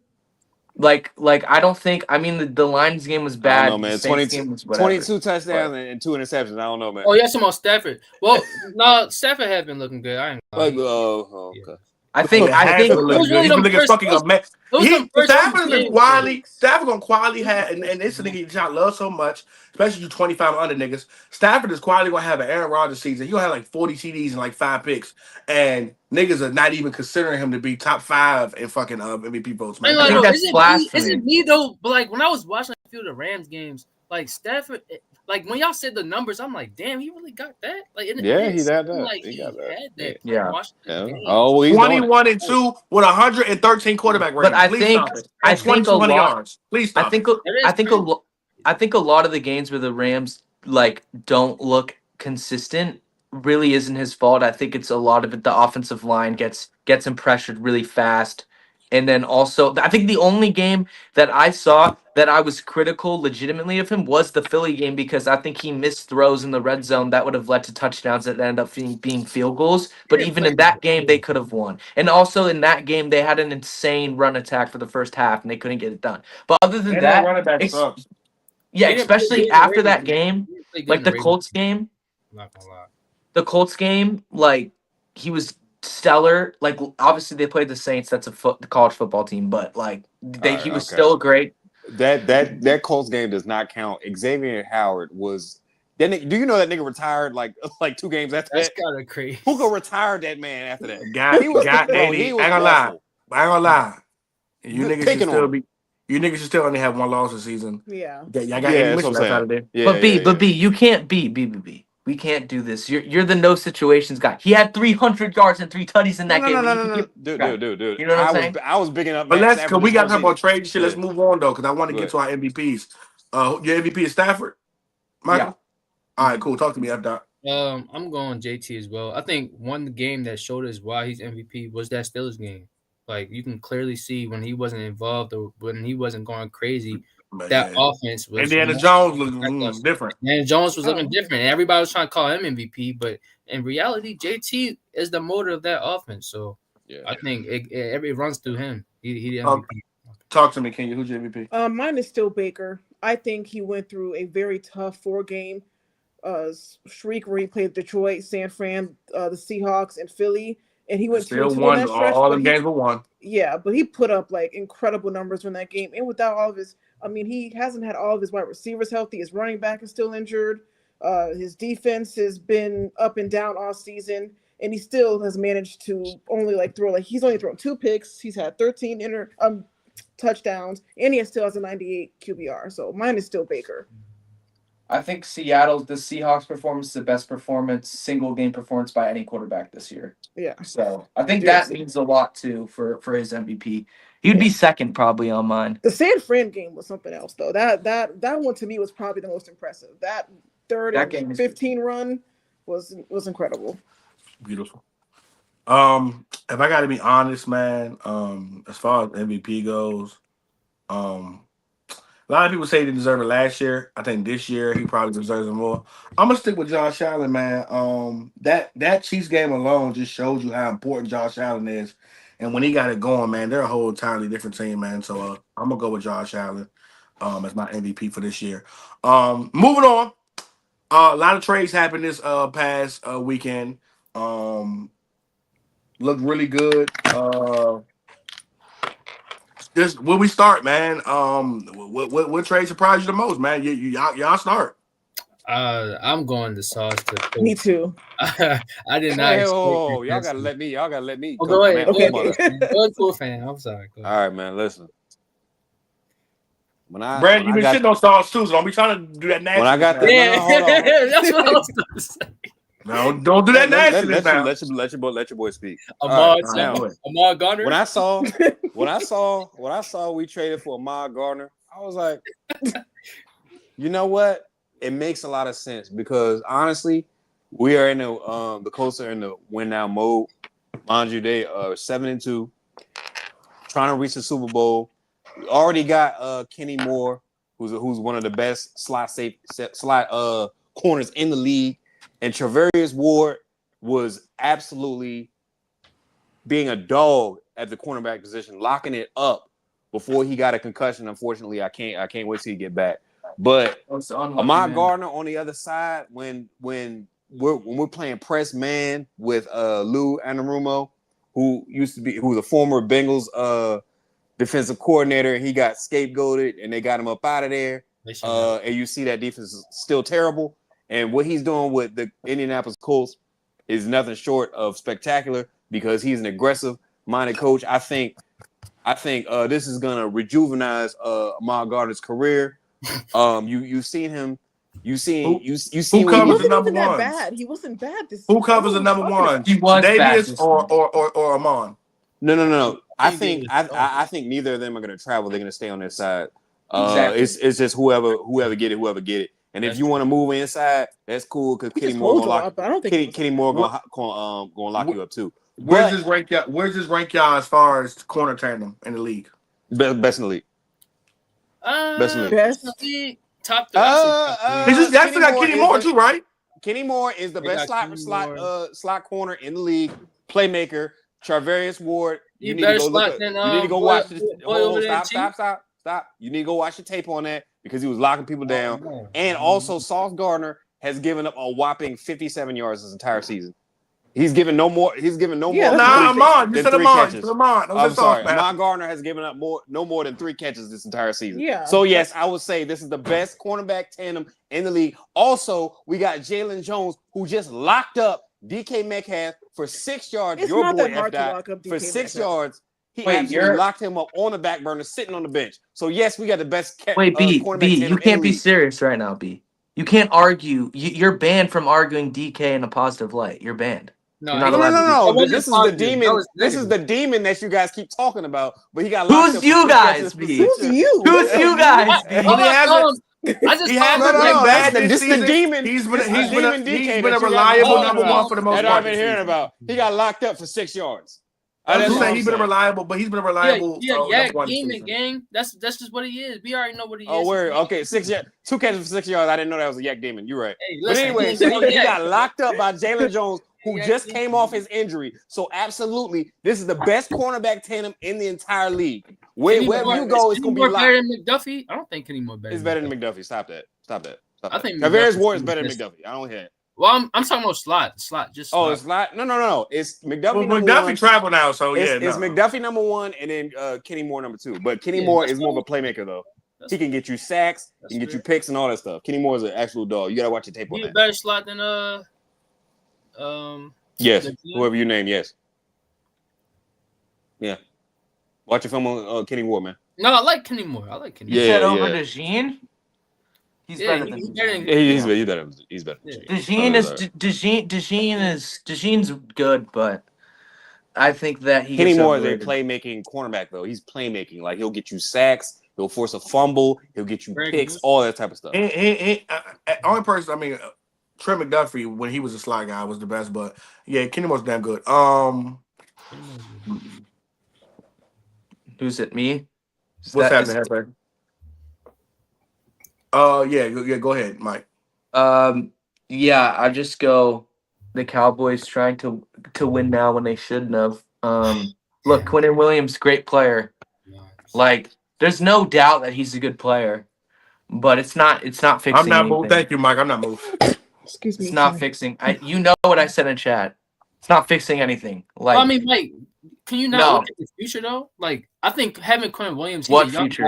Like I don't think. I mean, the Lions game was I don't bad. know, The man. Saints game was whatever. 22 touchdowns and 2 interceptions. I don't know, man. Oh, yeah, some on Stafford. Well, no, Stafford had been looking good. I ain't Like, lying. okay. I think. Yeah, I has think. been looking was good. really He's been them looking first- fucking it was- amazing. It was them first Stafford two has been games, quietly. Stafford gonna quietly have, and this nigga y'all love so much, especially you 25 under niggas. Stafford is quietly gonna have an Aaron Rodgers season. He'll have like 40 TDs and like 5 picks, and niggas are not even considering him to be top 5 in fucking MVP votes, I ain't man. I think like, that's blasphemy. isn't me though? But like when I was watching a few of the Rams games, like Stafford, like when y'all said the numbers, I'm like, damn, he really got that. Like, it Yeah, he didn't got seem that. like He he got that. had that. Yeah. Like, watching the Yeah. games. Oh, well, he's doing it. 21 and 2 with 113 quarterback rating. But I Please think. stop it. I And think a 2,200 lot. yards. Please I stop think. it. I think I think a lot of the games where the Rams like don't look consistent really isn't his fault. I think it's a lot of it. The offensive line gets him pressured really fast, and then also I think the only game that I saw that I was critical legitimately of him was the Philly game because I think he missed throws in the red zone that would have led to touchdowns that ended up being field goals. But even in that game, they could have won. And also in that game, they had an insane run attack for the first half and they couldn't get it done. But other than And that, that running back ex- sucks. yeah, He didn't play good especially in the after Ravens that game. game, He didn't play good like in the Ravens Colts game, I'm not gonna lie. the Colts game, like he was stellar. Like obviously they played the Saints. That's the college football team, but like Alright, he was okay. still great. That Colts game does not count. Xavier Howard was. Do you know that nigga retired like 2 games after That's that? kind of crazy. Who could retire that man after that? Got, He was, got, bro, AD. he I was ain't gonna lie. awful. I ain't gonna lie. You Good niggas should picking still on be. You niggas should still only have 1 loss this season. Yeah. Yeah, y'all got Yeah, 80 that's wins what I'm left saying. out of there. Yeah, But B, you can't B. We can't do this. You're the no situations guy. He had 300 yards and 3 tutties in that game. No. Dude. You know what I'm saying? I was bigging up But Matt let's, Stafford cause we this got whole to talk about season. trade shit. Let's Yeah. move on though, cause I want to Go get to our MVPs. Your MVP is Stafford, Michael. Yeah. All right, cool. Talk to me, F. Dot. I'm going JT as well. I think one game that showed us why he's MVP was that Steelers game. Like you can clearly see when he wasn't involved or when he wasn't going crazy, But that yeah. offense was. Indiana Jones looked different. And Jones was looking Oh. different. And everybody was trying to call him MVP, but in reality, JT is the motor of that offense. So Yeah. I think it runs through him. He the Um, MVP. Talk to me, Kenya. Who's your MVP? Mine is still Baker. I think he went through a very tough 4-game streak where he played Detroit, San Fran, the Seahawks, and Philly, and he went Still 2-2 in won that stretch. all but them he- games but one. Yeah, but he put up like incredible numbers in that game, and without all of his, I mean, he hasn't had all of his wide receivers healthy. His running back is still injured. His defense has been up and down all season, and he still has managed to only he's only thrown 2 picks. He's had 13 touchdowns, and he still has a 98 QBR. So mine is still Baker. I think the Seahawks performance is the best single game performance by any quarterback this year. Yeah. So I think Yes. that means a lot too for his MVP. He'd be second probably on mine. The San Fran game was something else, though. That one to me was probably the most impressive. That third That and game is 15 run was incredible. Beautiful. If I got to be honest, man, as far as MVP goes, a lot of people say he didn't deserve it last year. I think this year he probably deserves it more. I'm gonna stick with Josh Allen, man. That Chiefs game alone just shows you how important Josh Allen is. And when he got it going, man, they're a whole entirely different team, man. So I'm gonna go with Josh Allen as my MVP for this year. Moving on. A lot of trades happened this past weekend. Looked really good. Just where we start, man. What trade surprised you the most, man? Y'all start. I'm going to Sauce to Me too. I did not. Hey, expect y'all that. gotta let me. Y'all gotta let me. Oh, cook, go ahead. man. Go Oh, ahead. mother. Go ahead, cool fan. I'm sorry. Go ahead. All right, man. Listen. Brad, you've been shitting on Sauce too, so don't be trying to do that nasty. When I got shit. that- Yeah, no, hold on. that's what I was going to say. No, don't do that nasty. Let your boy speak. Ahmad, All right, now, Ahmad Garner. when I saw we traded for Ahmad Gardner, I was like, you know what? It makes a lot of sense because honestly, we are in the Colts are in the win now mode. Mind you, they are 7-2, trying to reach the Super Bowl. We already got Kenny Moore, who's one of the best slot corners in the league, and Travarius Ward was absolutely being a dog at the cornerback position, locking it up before he got a concussion. Unfortunately, I can't wait till he get back. But Ahmad Gardner on the other side, when we're playing press man with Lou Anarumo, who was a former Bengals defensive coordinator, and he got scapegoated and they got him up out of there. And you see that defense is still terrible. And what he's doing with the Indianapolis Colts is nothing short of spectacular because he's an aggressive-minded coach. I think this is gonna rejuvenize Ahmad Gardner's career. You've seen him. You seen Who He covers the wasn't number even that one? bad. He wasn't bad this Who season. covers the number one? He was Davius bad or Amon? No. I think neither of them are gonna travel. They're gonna stay on their side. Exactly. It's just whoever get it. And if you want to move inside, that's cool because Kenny Moore gonna lock. Kenny Moore gonna lock you up too. Where's this rank y'all as far as corner tandem in the league? Best in the league. Best in the league. Top three. That's got Kenny Moore too, right? Kenny Moore is the best slot corner in the league. Playmaker. Travarius Ward. You need to go look. You need to go watch the. Stop. You need to go watch the tape on that because he was locking people down. And also, Sauce Gardner has given up a whopping 57 yards this entire season. He's given no more. He's given no more. Amon. You said Amon. I'm sorry. Ahmad Gardner has given up no more than 3 catches this entire season. Yeah. So yes, I would say this is the best cornerback tandem in the league. Also, we got Jalen Jones who just locked up DK Metcalf for 6 yards. It's Your not boy that hard to F. lock up DK for 6 Metcalf. yards. He absolutely locked him up on the back burner, sitting on the bench. So yes, we got the best. B, you can't be serious right now, B. You can't argue. You're banned from arguing DK in a positive light. You're banned. No. This is the demon. This is the demon that you guys keep talking about. But he got locked up. Who's you guys, B? Who's you? Who's you guys, B? This is the demon. He's been a reliable number one for the most part. That I've been hearing about. He got locked up for 6 yards. He's been reliable, but he's been a reliable. Yak Demon gang. That's just what he is. We already know what he is. Oh, word. Okay, 6 yards. 2 catches for 6 yards. I didn't know that was a Yak Demon. You're right. Hey, listen, but anyway, he got locked up by Jalen Jones, who just came off his injury. So absolutely, this is the best cornerback tandem in the entire league. Wherever you go, it's gonna be locked. Better than McDuffie? I don't think Kenny Moore better. It's better than McDuffie. Stop that. I think Travarius Ward is better than McDuffie. I don't hear it. Well, I'm talking about slot. Just slot. It's slot. No. It's McDuffie. Well, McDuffie travel now, so it's McDuffie number 1, and then Kenny Moore number 2. But Kenny Moore is more of a playmaker, though. He can get you sacks, he can get you picks, and all that stuff. Kenny Moore is an actual dog. You gotta watch the tape on that. He's a better slot than Yes, whoever you name, yes. Yeah. Watch your film on Kenny Moore, man. No, I like Kenny Moore. You said over DeJean? He's better than DeJean. He's better. DeJean's good, but I think that Kenny Moore is a playmaking cornerback, though. He's playmaking. Like, he'll get you sacks, he'll force a fumble, he'll get you picks, all that type of stuff. Only person, Trent McDuffie, when he was a slot guy, was the best, but yeah, Kenny Moore's damn good. Who's it? Me? What's happening, Hefe? Yeah, go ahead, Mike. Yeah, I just go the Cowboys trying to win now when they shouldn't have. Look, Quinnen Williams, great player. Like, there's no doubt that he's a good player, but it's not fixing. I'm not moved. Thank you, Mike. I'm not moved. Excuse me. It's not fixing. You know what I said in chat. It's not fixing anything. Like, Mike, can you not look at the future though? Like, I think having Quinnen Williams, what future?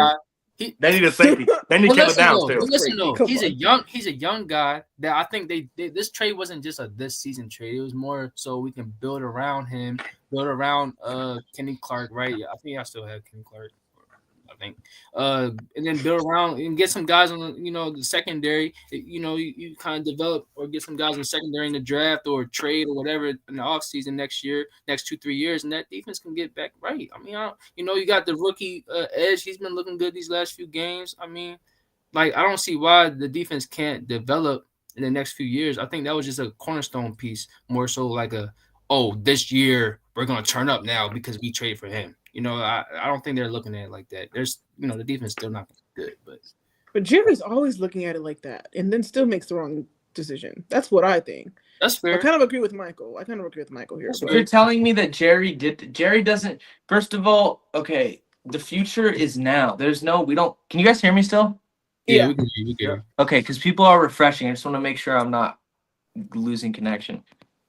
They need a safety. They need to kill it down still. Listen though, he's a young guy that I think this trade wasn't just a this season trade. It was more so we can build around him, build around Kenny Clark, right? Yeah, I think I still have Kenny Clark. I think, and then build around and get some guys on the secondary. You kind of develop or get some guys in the secondary in the draft or trade or whatever in the offseason next 2-3 years, and that defense can get back right. You got the rookie Edge. He's been looking good these last few games. I don't see why the defense can't develop in the next few years. I think that was just a cornerstone piece, more so like a oh, this year we're gonna turn up now because we trade for him. I don't think they're looking at it like that. There's the defense still not good, But Jerry's always looking at it like that, and then still makes the wrong decision. That's what I think. that's fair. I kind of agree with Michael. Here. That's But You're telling me that Jerry doesn't. First of all, okay, the future is now. We don't. Can you guys hear me still? Yeah, Yeah. we can hear you, we can hear you. Okay, because people are refreshing. I just want to make sure I'm not losing connection.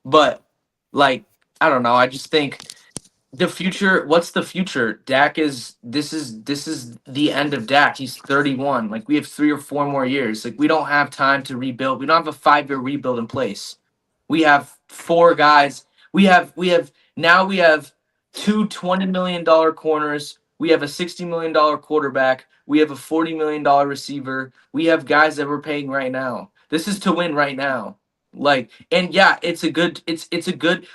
But like, I don't know. I just think the future. What's the future? Dak is. This is the end of Dak. He's 31. Like we have 3 or 4 more years. Like we don't have time to rebuild. We don't have a 5-year rebuild in place. We have 4 guys. We have 2 $20 million corners. We have a $60 million quarterback. We have a $40 million receiver. We have guys that we're paying right now. This is to win right now. Like, and yeah, it's a good.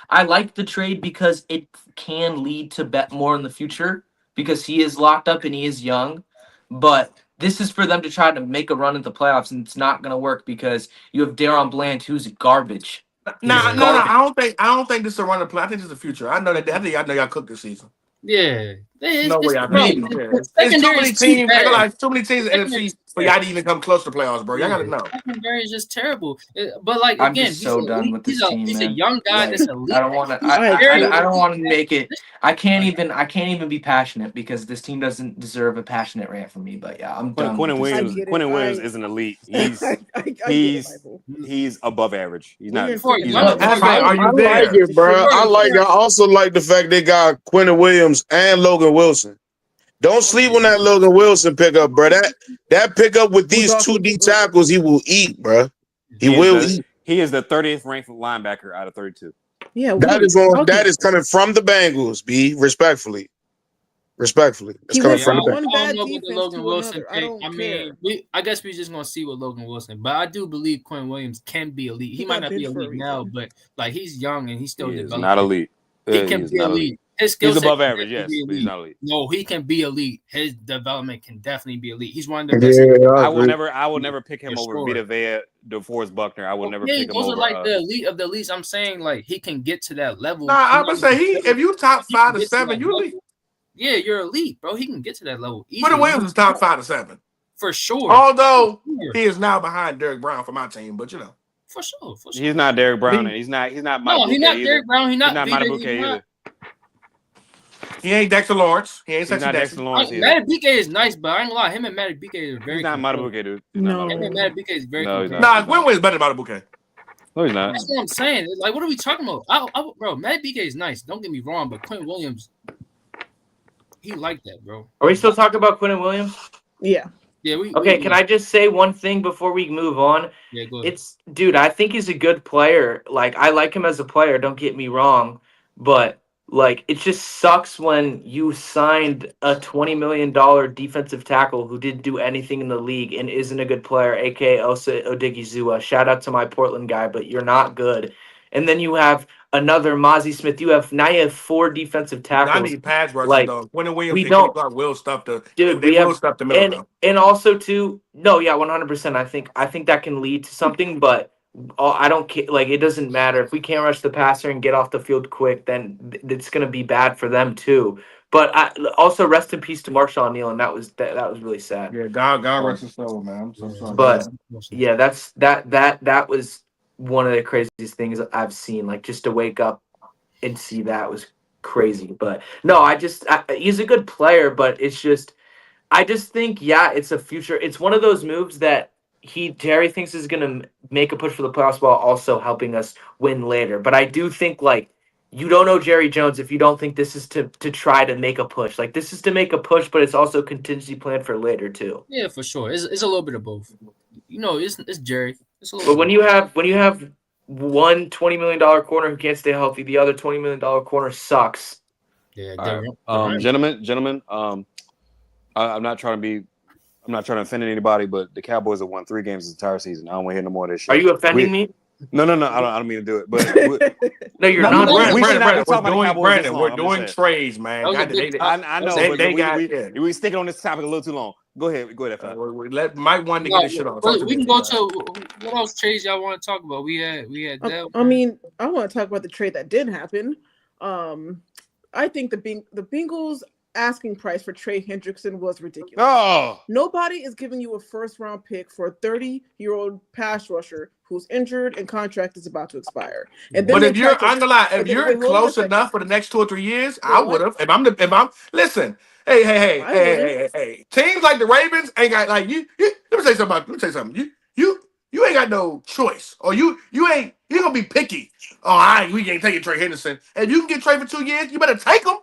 I like the trade because it can lead to bet more in the future because he is locked up and he is young. But this is for them to try to make a run at the playoffs, and it's not going to work because you have Deron Bland, who's garbage. No. Garbage. I don't think this is a run of play. I think this is the future. I think y'all cooked this season. Yeah, No way, bro, it's too many teams. I like too many teams in the NFC for y'all to even come close to playoffs, bro. Y'all gotta know. Secondary is just terrible. But like I'm again, just so done with this team, he's a man. young guy Like, that's elite. I don't want to. I don't want to make it. I can't even be passionate because this team doesn't deserve a passionate rant from me. But yeah, I'm done. Quentin with this. Williams is an elite. He's above average. He's not. For a He's young not. guy, Are you I there? like it, bro. I like. I also like the fact they got Quentin Williams and Logan Wilson. Don't sleep on that Logan Wilson pickup, bro. That pickup with these 2 D tackles, he will eat, bro. He will eat. He is the 30th ranked linebacker out of 32. Yeah, that is coming from the Bengals. B respectfully. It's coming from the Bengals. I don't know what the Logan Wilson pick. I guess we're just gonna see with Logan Wilson, but I do believe Quinn Williams can be elite. He might not be elite now, but like he's young and he's still developing. Not elite. He can be elite. His skill he's set above average, yes, but he's not elite. No, he can be elite. His development can definitely be elite. He's one of the best. Yeah, I will never pick him over Vita Vea, DeForest Buckner. I will never pick him over. Those are like the elite of the elites. I'm saying like he can get to that level. Nah, I'm gonna say if you top 5 to 7, you elite. Yeah, you're elite, bro. He can get to that level. Quentin Williams is top 5 to 7 for sure. Although he is now behind Derrick Brown for my team, but you know, for sure. He's not Derrick Brown. And he's not. No, he's not Derrick Brown. He's not Madubuike either. He ain't Dexter Lawrence. He ain't He's not Dexter Lawrence either. Madubuike is nice, but I ain't gonna lie. Him and Madubuike is very. He's not Madubuike, dude. No. Him and Madubuike is very. No, he's not. Nah, Quentin Williams is better than Madubuike. No, he's not. That's what I'm saying. Like, what are we talking about? Bro, Madubuike is nice. Don't get me wrong, but Quentin Williams, he like that, bro. Are we still talking about Quentin Williams? Yeah. Yeah. Can I just say one thing before we move on? Yeah, go ahead. Dude, I think he's a good player. Like, I like him as a player. Don't get me wrong, but. Like, it just sucks when you signed a $20 million defensive tackle who didn't do anything in the league and isn't a good player, a.k.a. Osa Odigizua. Shout out to my Portland guy, but you're not good. And then you have another Mozzie Smith. You have 4 defensive tackles. I need pass rushers, like, though. Quentin Williams we and don't, Kenny Clark will stuff the dude. They will stuff the middle, and also too. No, yeah, 100%. I think that can lead to something, but. I don't care. Like, it doesn't matter if we can't rush the passer and get off the field quick. Then it's going to be bad for them too. But also rest in peace to Marshawn Neal, and that was really sad. Yeah, God rest his soul, man. I'm so sorry. But yeah, that was one of the craziest things I've seen. Like, just to wake up and see that was crazy. But no, he's a good player, but I just think it's a future. It's one of those moves that. Jerry thinks is going to make a push for the playoffs while also helping us win later. But I do think, like, you don't know Jerry Jones if you don't think this is to try to make a push. Like, this is to make a push, but it's also contingency plan for later, too. Yeah, for sure. It's a little bit of both. You know, it's Jerry. It's a little but when you have one $20 million corner who can't stay healthy, the other $20 million corner sucks. Yeah, gentlemen, I'm not trying to offend anybody, but the Cowboys have won 3 games this entire season. I don't want to hear no more of this shit. Are you offending me? No. I don't mean to do it. But no, you're not. Brandon, we're doing trades, man. I know. We sticking on this topic a little too long. Go ahead. Let Mike want to get this shit on. We can go to What else trades y'all want to talk about? We had that. I mean, I want to talk about the trade that did happen. I think the Bengals asking price for Trey Hendrickson was ridiculous. Oh, Nobody is giving you a first-round pick for a 30-year-old pass rusher who's injured and contract is about to expire. And then But they if you're, tried to- I'm gonna lie, if and then- you're wait, hold on a close second. enough for the next 2 or 3 years, Wait, I what? would have. If I'm listen, hey. Teams like the Ravens ain't got like you. Let me say something. You ain't got no choice, or you gonna be picky. Oh, we ain't taking Trey Henderson. If you can get Trey for 2 years, you better take him.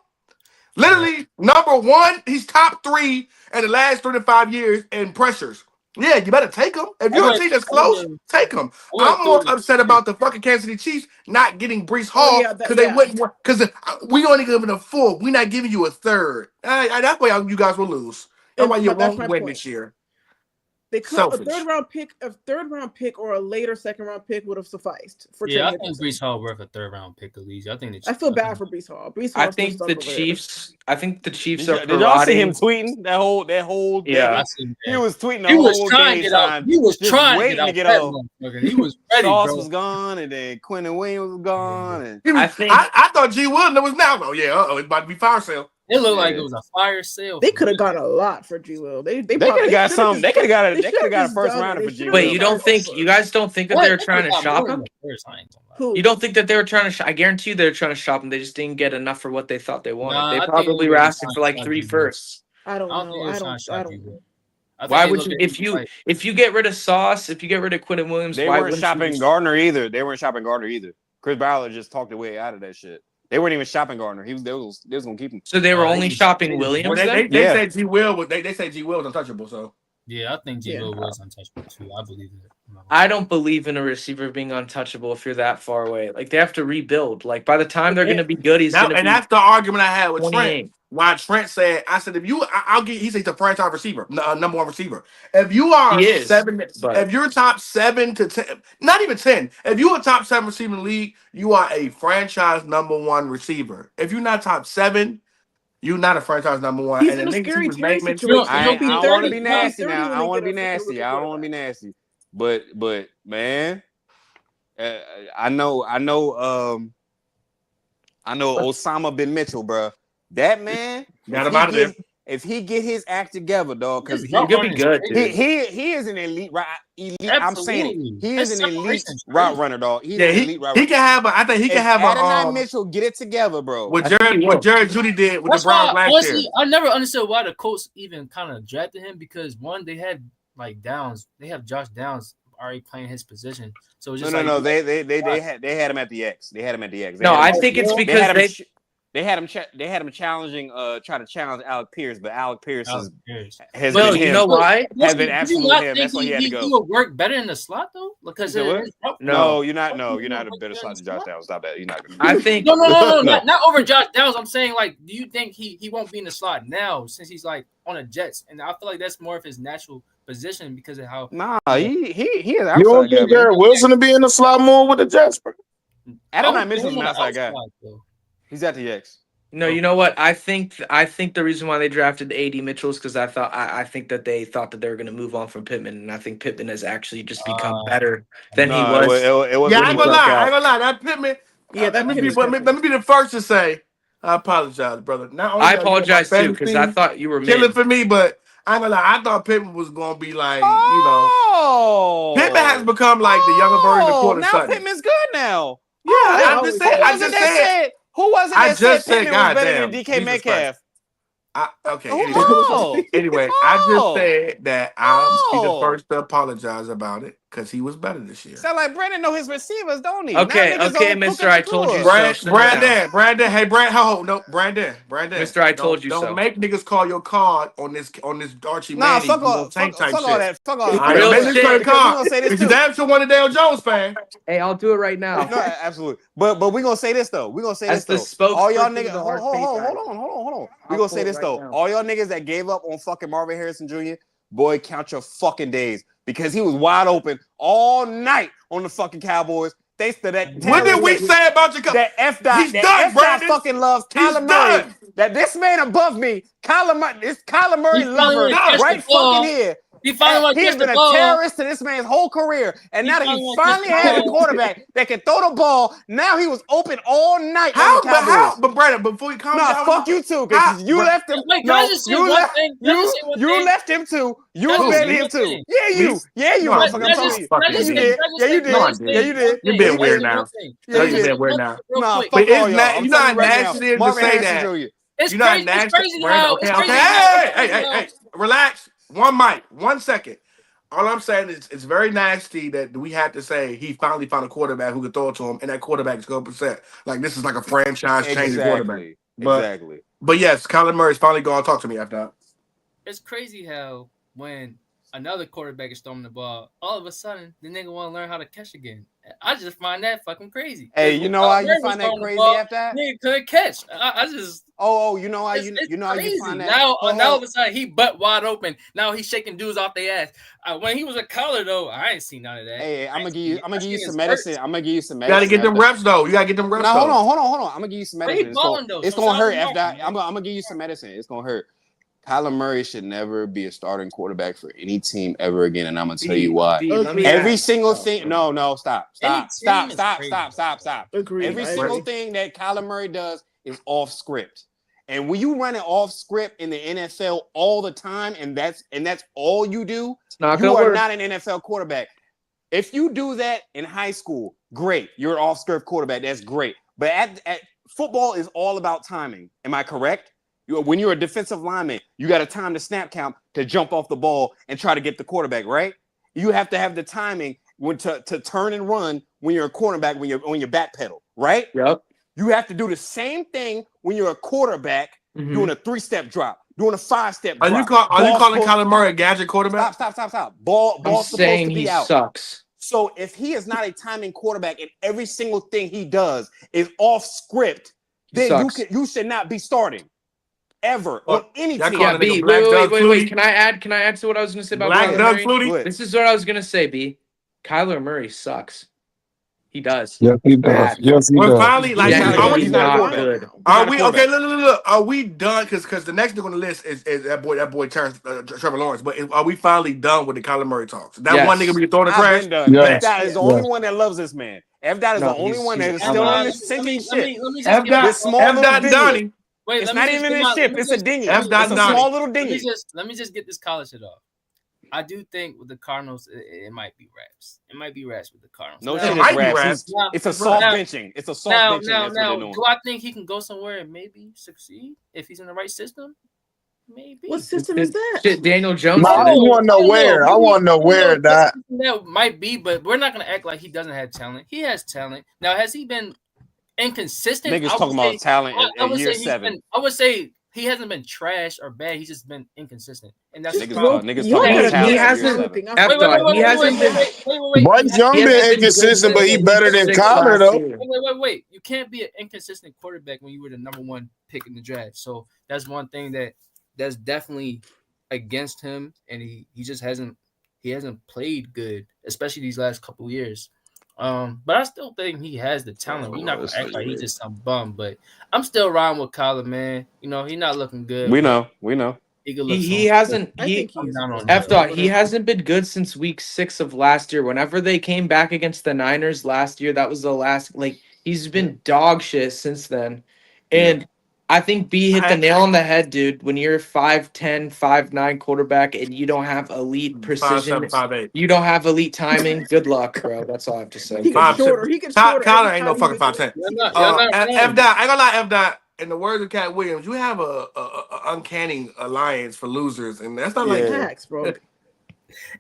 Literally, number one, he's top 3 in the last 3 to 5 years in pressures. Yeah, you better take him. If you're a team that's close, take him. I'm more upset about the fucking Kansas City Chiefs not getting Brees Hall because they wouldn't. Because we only giving a 4th. We're not giving you a 3rd. That's why you guys will lose. That's why you won't win this year. They could a third round pick or a later second-round pick would have sufficed for Trey I Hendrickson. think Brees Hall worth a 3rd-round pick at least. I feel bad for Brees Hall. I think the Chiefs are. Did y'all see him tweeting that whole Yeah, he was tweeting the He was whole trying game to get out. time. He was just trying waiting to get out. He was ready, Sauce bro. was gone, and then Quentin Williams was gone. And I thought G. Wilden was now though. Yeah, it's about to be fire sale. It looked like it was a fire sale. They could have got a lot for G. Will. They could have got some. They could have got a first rounder for G. Wait, you guys don't think that they were trying to shop him? Who? You don't think that they were trying to? I guarantee you they were trying to shop him. They just didn't get enough for what they thought they wanted. Nah, they I probably think were it was asking for like 3 firsts. I don't know. I don't. Why would you? If you get rid of Sauce, if you get rid of Quentin Williams, they weren't shopping Gardner either. Chris Ballard just talked the way out of that shit. They weren't even shopping Gardner. They was gonna keep him. So they were only shopping Williams. They said G. Will. They say G. Will was untouchable. So yeah, I think G. Will was untouchable too. I believe it. I don't believe in a receiver being untouchable if you're that far away. Like they have to rebuild. Like by the time they're going to be good, he's going to be. And that's the argument I had with 28. Trent. Why Trent said, I said, if you, I'll get. He said he's a franchise receiver, number 1 receiver. If you are if you're top 7 to 10, not even 10. If you're a top 7 receiver in the league, you are a franchise number 1 receiver. If you're not top 7. You're not a franchise number 1. He's in a scary situation. I don't want to be nasty now. I don't want to be nasty. I don't want to be nasty. But man, I know Osama bin Mitchell, bro. That man got him out of there. If he get his act together, dog, because he'll be good. He is an elite. I'm saying he is an elite route runner, dog. He's an elite route runner. He can have. I think he can have Adonai Mitchell get it together, bro. What Jared Judy did with the Browns last year. I never understood why the Colts even kind of drafted him because one, they had like Downs. They have Josh Downs already playing his position. So it's just no. They had him at the X. They had him at the X. I think it's because they had him challenging, trying to challenge Alec Pierce, but Alec Pierce has been him. You know why? Has been absolutely him. That's why he had to go. He would work better in the slot though, because no, you're not. No, you're not a better slot than Josh Downs. Stop that. You're not. I think no, not over Josh Downs. I'm saying like, do you think he won't be in the slot now since he's like on the Jets? And I feel like that's more of his natural position because of how. Nah, he is. You don't think Garrett Wilson to be in the slot more with the Jets, bro? Adonai Mitchell's an outside guy. He's at the X. No, you know what? I think the reason why they drafted A.D. Mitchell is because I think that they thought that they were going to move on from Pittman, and I think Pittman has actually just become better than he was. I ain't gonna lie. That Pittman. Yeah, let me be the first to say I apologize, brother. I apologize too because I thought you were killing for me, but I ain't gonna lie. I thought Pittman was gonna be like, Pittman has become like the younger version of Cortland Sutton. Now Pittman's good now. Yeah, I just said. Who was it that said Pittman was better than DK Metcalf? Anyway, I just said that I'll be the first to apologize about it because he was better this year. Sound like Brandon know his receivers, don't he? Okay, Mister, I told you so. Brandon, hey, Brandon. Mister, I told you so. Don't make niggas call your card on this Archie Manning. Fuck all that. Fuck all that. Real shit. If you damn sure want a Dale Jones fan. Hey, I'll do it right now. No, absolutely. But we gonna say this though. All y'all niggas. Hold on. We gonna say this though. All y'all niggas that gave up on fucking Marvin Harrison Jr., boy, count your fucking days because he was wide open all night on the fucking Cowboys. Thanks to that. What did we say about your that F dot? He's done, Brandon. Fucking loves Kyler Murray. That this man above me, Kyler Murray lover, right fucking here. He finally wants to He has catch the been a ball. terrorist to this man's whole career, and He now that finally he wants to finally catch the had a ball. quarterback that can throw the ball, now he was open all night How? on the Cowboys. But Brandon, before you calm No, down, fuck you too, How? because you left him. Wait, can I No, just say you one left. thing? Can I just say one You thing? left him too. You Can I just abandoned say him one too. thing? Yeah, you. Me? Yeah, you. No, Motherfucker, Can I'm I telling just- you. can I Fucking Yeah, just you me. say- did. can I just Yeah, say you one did. thing? Yeah, you did. You're One being thing. weird One now. thing. Yeah, No, you you're did. being weird now. Real Nah, quick. fuck But it's all y'all. not. I'm You're telling not you right now. nasty to Marvin say Harrison that. Jr. It's You're not crazy. nasty. It's crazy Brandon, how. okay, It's okay. crazy how. It's crazy how. Hey. Relax. One mic. 1 second. All I'm saying is it's very nasty that we had to say he finally found a quarterback who could throw it to him, and that quarterback is 100%. Like this is like a franchise changing quarterback. Exactly. But yes, Kyler Murray's finally going to talk to me after that. It's crazy how when another quarterback is throwing the ball, all of a sudden the nigga want to learn how to catch again. I just find that fucking crazy. Hey, 'Cause you when know how Kyler you Murray find was that throwing the crazy ball, after that? nigga couldn't catch. I just. Oh, you know how It's you know how crazy. you find that? Now, Hold now all on. of a sudden he butt wide open. Now he's shaking dudes off their ass. When he was a color though, I ain't seen none of that. Hey, I'm gonna give you some his medicine. hurts. I'm gonna give you some You got to medicine. get them reps though. You got to get them reps. No, though. hold on. I'm gonna give you some But he medicine. balling though. It's so gonna shout out hurt to after that. Marvin, I'm gonna give you some medicine. It's gonna hurt. Kyler Murray should never be a starting quarterback for any team ever again, and I'm gonna tell you why. Let me Every ask. single thing. No, stop. Any team is crazy. Stop. Agreed. Every I single agree. thing that Kyler Murray does is off script. And when you run it off script in the NFL all the time, and that's all you do, It's not you gonna are work. not an NFL quarterback. If you do that in high school, great. You're an off script quarterback. That's great. But at football is all about timing. Am I correct? When you're a defensive lineman, you got to time the snap count to jump off the ball and try to get the quarterback, right? You have to have the timing to turn and run when you're a cornerback, when you're on your back pedal, right? Yep. You have to do the same thing when you're a quarterback, doing a 3-step drop, doing a 5-step Are drop. you calling Kyler Murray a gadget quarterback? Stop. Ball's I'm supposed saying to be he out. sucks. So if he is not a timing quarterback and every single thing he does is off script, then you should not be starting ever on any y'all team. calling Yeah, nigga B. Black Doug Wait. Flutie? Can I add to what I was gonna say about Black Kyler Doug Murray? Flutie? This is what I was gonna say, B. Kyler Murray sucks. He does. Yes, he does. Bad. Yes, he We're does. finally like, He's not- are we he's not a not quarterback. good. He's Are not a we quarterback. okay? Look. Are we done? Because the next thing on the list is that boy Terrence, Trevor Lawrence. But are we finally done with the Kyler Murray talks? That Yes. one nigga we can throw in the I've trash. been done. Yes. F-Dot is the Yes. only one that loves this man. F-Dot is No, the only one that is I'm still not. on this sinking ship. Let me just F get dot, This small F little dot and dinghy. Donnie. Wait, It's let me not just even get a my- ship. let me It's a just- dinghy. F. It's Dot a Donnie. small little Let me dinghy. just get this college shit off. I do think with the Cardinals, it might be raps. It might be raps with the Cardinals. No Now- shit It is might be raps. raps. It's a soft Now- benching. It's a soft benching. That's what they're doing. do I think he can go somewhere and maybe succeed if he's in the right system? Maybe. What system is that? Shit, Daniel Jones. No, I did it. just want to know where. I want to know where that. That might be, but we're not gonna act like he doesn't have talent. He has talent. Now, has he been inconsistent? Niggas I would talking say- about talent I in would year say he's 7. been- I would say he hasn't been trash or bad. He's just been inconsistent, and that's the Niggas problem. talking Y'all about gotta talent he in year hasn't- 7. Wait, he hasn't been. Wait. Bryce Young He been hasn't been inconsistent, good but he since better than six Kyler last though. year. Wait. You can't be an inconsistent quarterback when you were the number one pick in the draft. So that's one thing that's definitely against him, and he just hasn't played good, especially these last couple years. But I still think he has the talent. We're not gonna act like he's just some bum, but I'm still riding with Kyler, man. You know, he's not looking good. We but know. He could look He hasn't. I think he is. down on F dot. He hasn't been good since week 6 of last year. Whenever they came back against the Niners last year, that was the last. Like he's been dog shit since then, and I think B hit the nail on the head, dude. When you're 5'10", 5'9" quarterback and you don't have elite precision, 5'7", 5'8". you don't have elite timing. Good luck, bro. That's all I have to say. He gets shorter. He gets shorter. Kyler every ain't no time fucking he gets 5'10". Y'all not F dot. I ain't gonna lie, F dot. In the words of Cat Williams, you have a uncanny alliance for losers, and that's not like Facts, bro.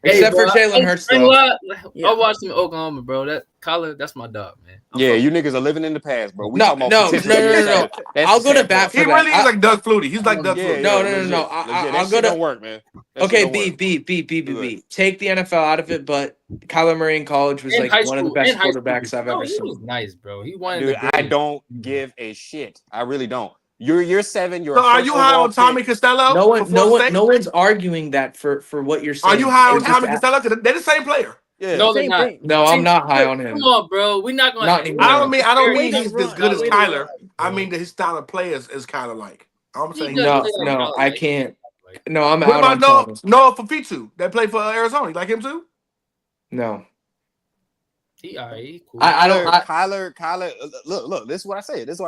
Except for Jalen Hurts, though. I watched him in Oklahoma, bro. That Kyler, that's my dog, man. Yeah, you niggas are living in the past, bro. We No, talking about no. potential year 7. That's I'll the go to sad bat part. for he that. really is like Doug Flutie. He's like Doug Flutie. No. legit. I'll That go shit to. don't work, man. That Okay, shit don't work. B. Take the NFL out of it, but Kyler Murray in college was In like high one of the school- best in high quarterbacks school. I've ever He seen. was nice, bro. He wanted Dude, to I don't give a shit. I really don't. You're year 7. You're So a are first you high overall on Tommy pick. Costello? No one's arguing that for what you're saying. Are you high on It's just Tommy Costello? Because they're the same player. Yeah. No, they're Same not. thing. No, I'm not high on him. Come on, bro. We're not going Not to. anymore. I don't Way mean to he's run. as good as Way to Kyler. run. I mean that his style of play is Kyler like. I'm saying He does No, play like no, Kyler, I like- can't. Like, No, I'm What out on about Tommy. Noah Fafita that played for Arizona? You like him too? No, he all right, he cool. I don't. Kyler. Look. This is what I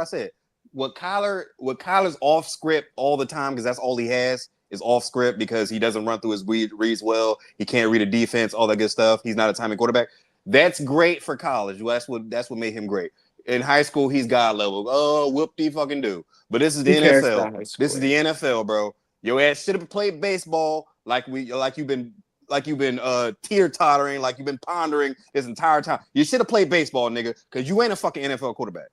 said. What Kyler's off script all the time because that's all he has is off script because he doesn't run through his reads well. He can't read a defense, all that good stuff. He's not a timing quarterback. That's great for college. That's what made him great. In high school, he's God level. Oh, whoop-de fucking do. But this is the Who cares NFL. about high school? This is the NFL, bro. Your ass should have played baseball like you've been teeter-tottering, like you've been pondering this entire time. You should have played baseball, nigga, because you ain't a fucking NFL quarterback.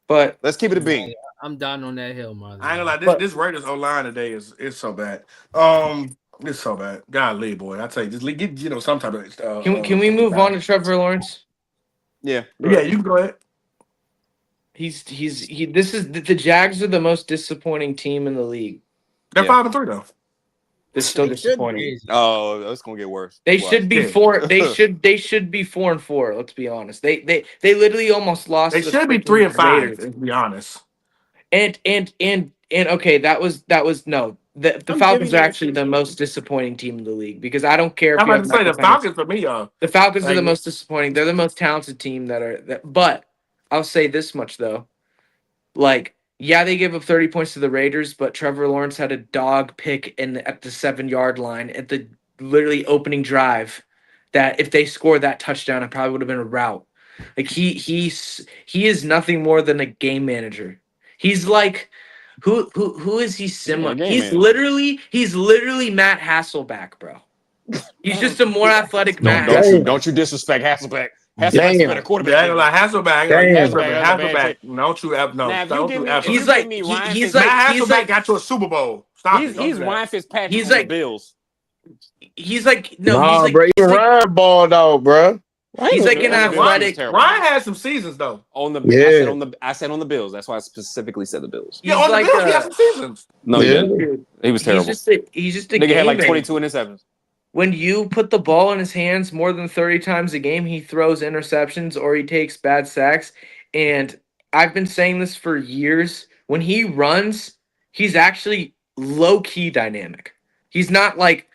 But Let's keep it a bean. I'm down on that hill, man. I ain't gonna lie. But- This Raiders O-line today is so bad. It's so bad. Golly, boy, I tell you, just get some type of. can we move on to Trevor Lawrence? Yeah. Yeah, you can go ahead. The Jags are the most disappointing team in the league. They're Yeah. 5-3 though. It's still They should disappointing. Crazy. Oh, it's gonna get worse. They Watch. should be Yeah. 4. They should be 4-4. Let's be honest. They literally almost lost. They to the should be freaking 3-5. Raiders. To be honest. And okay, that was no. The I'm Falcons giving are you actually this the one. most disappointing team in the league because I don't care if I'm you about have to say the Michael Penix. Falcons for me, y'all. The Falcons are the Like- most disappointing. They're the most talented team but I'll say this much though. Like, yeah, they gave up 30 points to the Raiders, but Trevor Lawrence had a dog pick at the 7-yard line at the literally opening drive that if they scored that touchdown, it probably would have been a rout. Like he is nothing more than a game manager. He's like who is he similar? Yeah, game he's manager. literally Matt Hasselbeck, bro. He's just a more athletic Matt. Don't you disrespect Hasselbeck. Damn. Hasselbeck's been a quarterback. Yeah, I ain't gonna lie. Hasselbeck. Damn. Hasselbeck. Don't you ever no. Now, if you Don't give you me, ever. if you He's give like- me he- Ryan he's Fitzpatrick, Matt he's Hasselbeck like- got to a Super Bowl. Stop it. Don't he's do that. Ryan Fitzpatrick He's on the like- Bills. He's like no, Nah, he's like bro. he's Even like, Ryan balled out, bro. he's like an On the Bills, he was athletic. terrible. Ryan had some seasons though. Yeah. I said on the Bills. That's why I specifically said the Bills. Yeah, He's on like the Bills, he had some seasons. No, he Yeah. didn't. He was terrible. He's just a Nigga game had like manager. 22 interceptions. When you put the ball in his hands more than 30 times a game, he throws interceptions or he takes bad sacks. And I've been saying this for years. When he runs, he's actually low-key dynamic. He's not like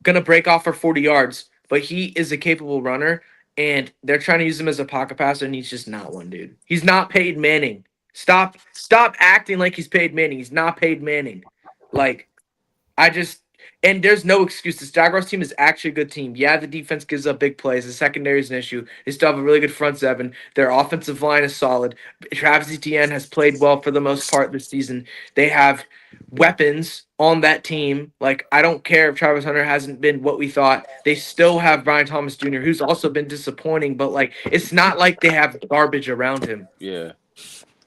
gonna break off for 40 yards, but he is a capable runner. And they're trying to use him as a pocket passer, and he's just not one, dude. He's not Peyton Manning. Stop acting like he's Peyton Manning. He's not Peyton Manning. Like, and there's no excuse. This Jaguars team is actually a good team. Yeah, the defense gives up big plays. The secondary is an issue. They still have a really good front seven. Their offensive line is solid. Travis Etienne has played well for the most part this season. They have weapons on that team. Like, I don't care if Travis Hunter hasn't been what we thought. They still have Brian Thomas Jr., who's also been disappointing, but like it's not like they have garbage around him. Yeah.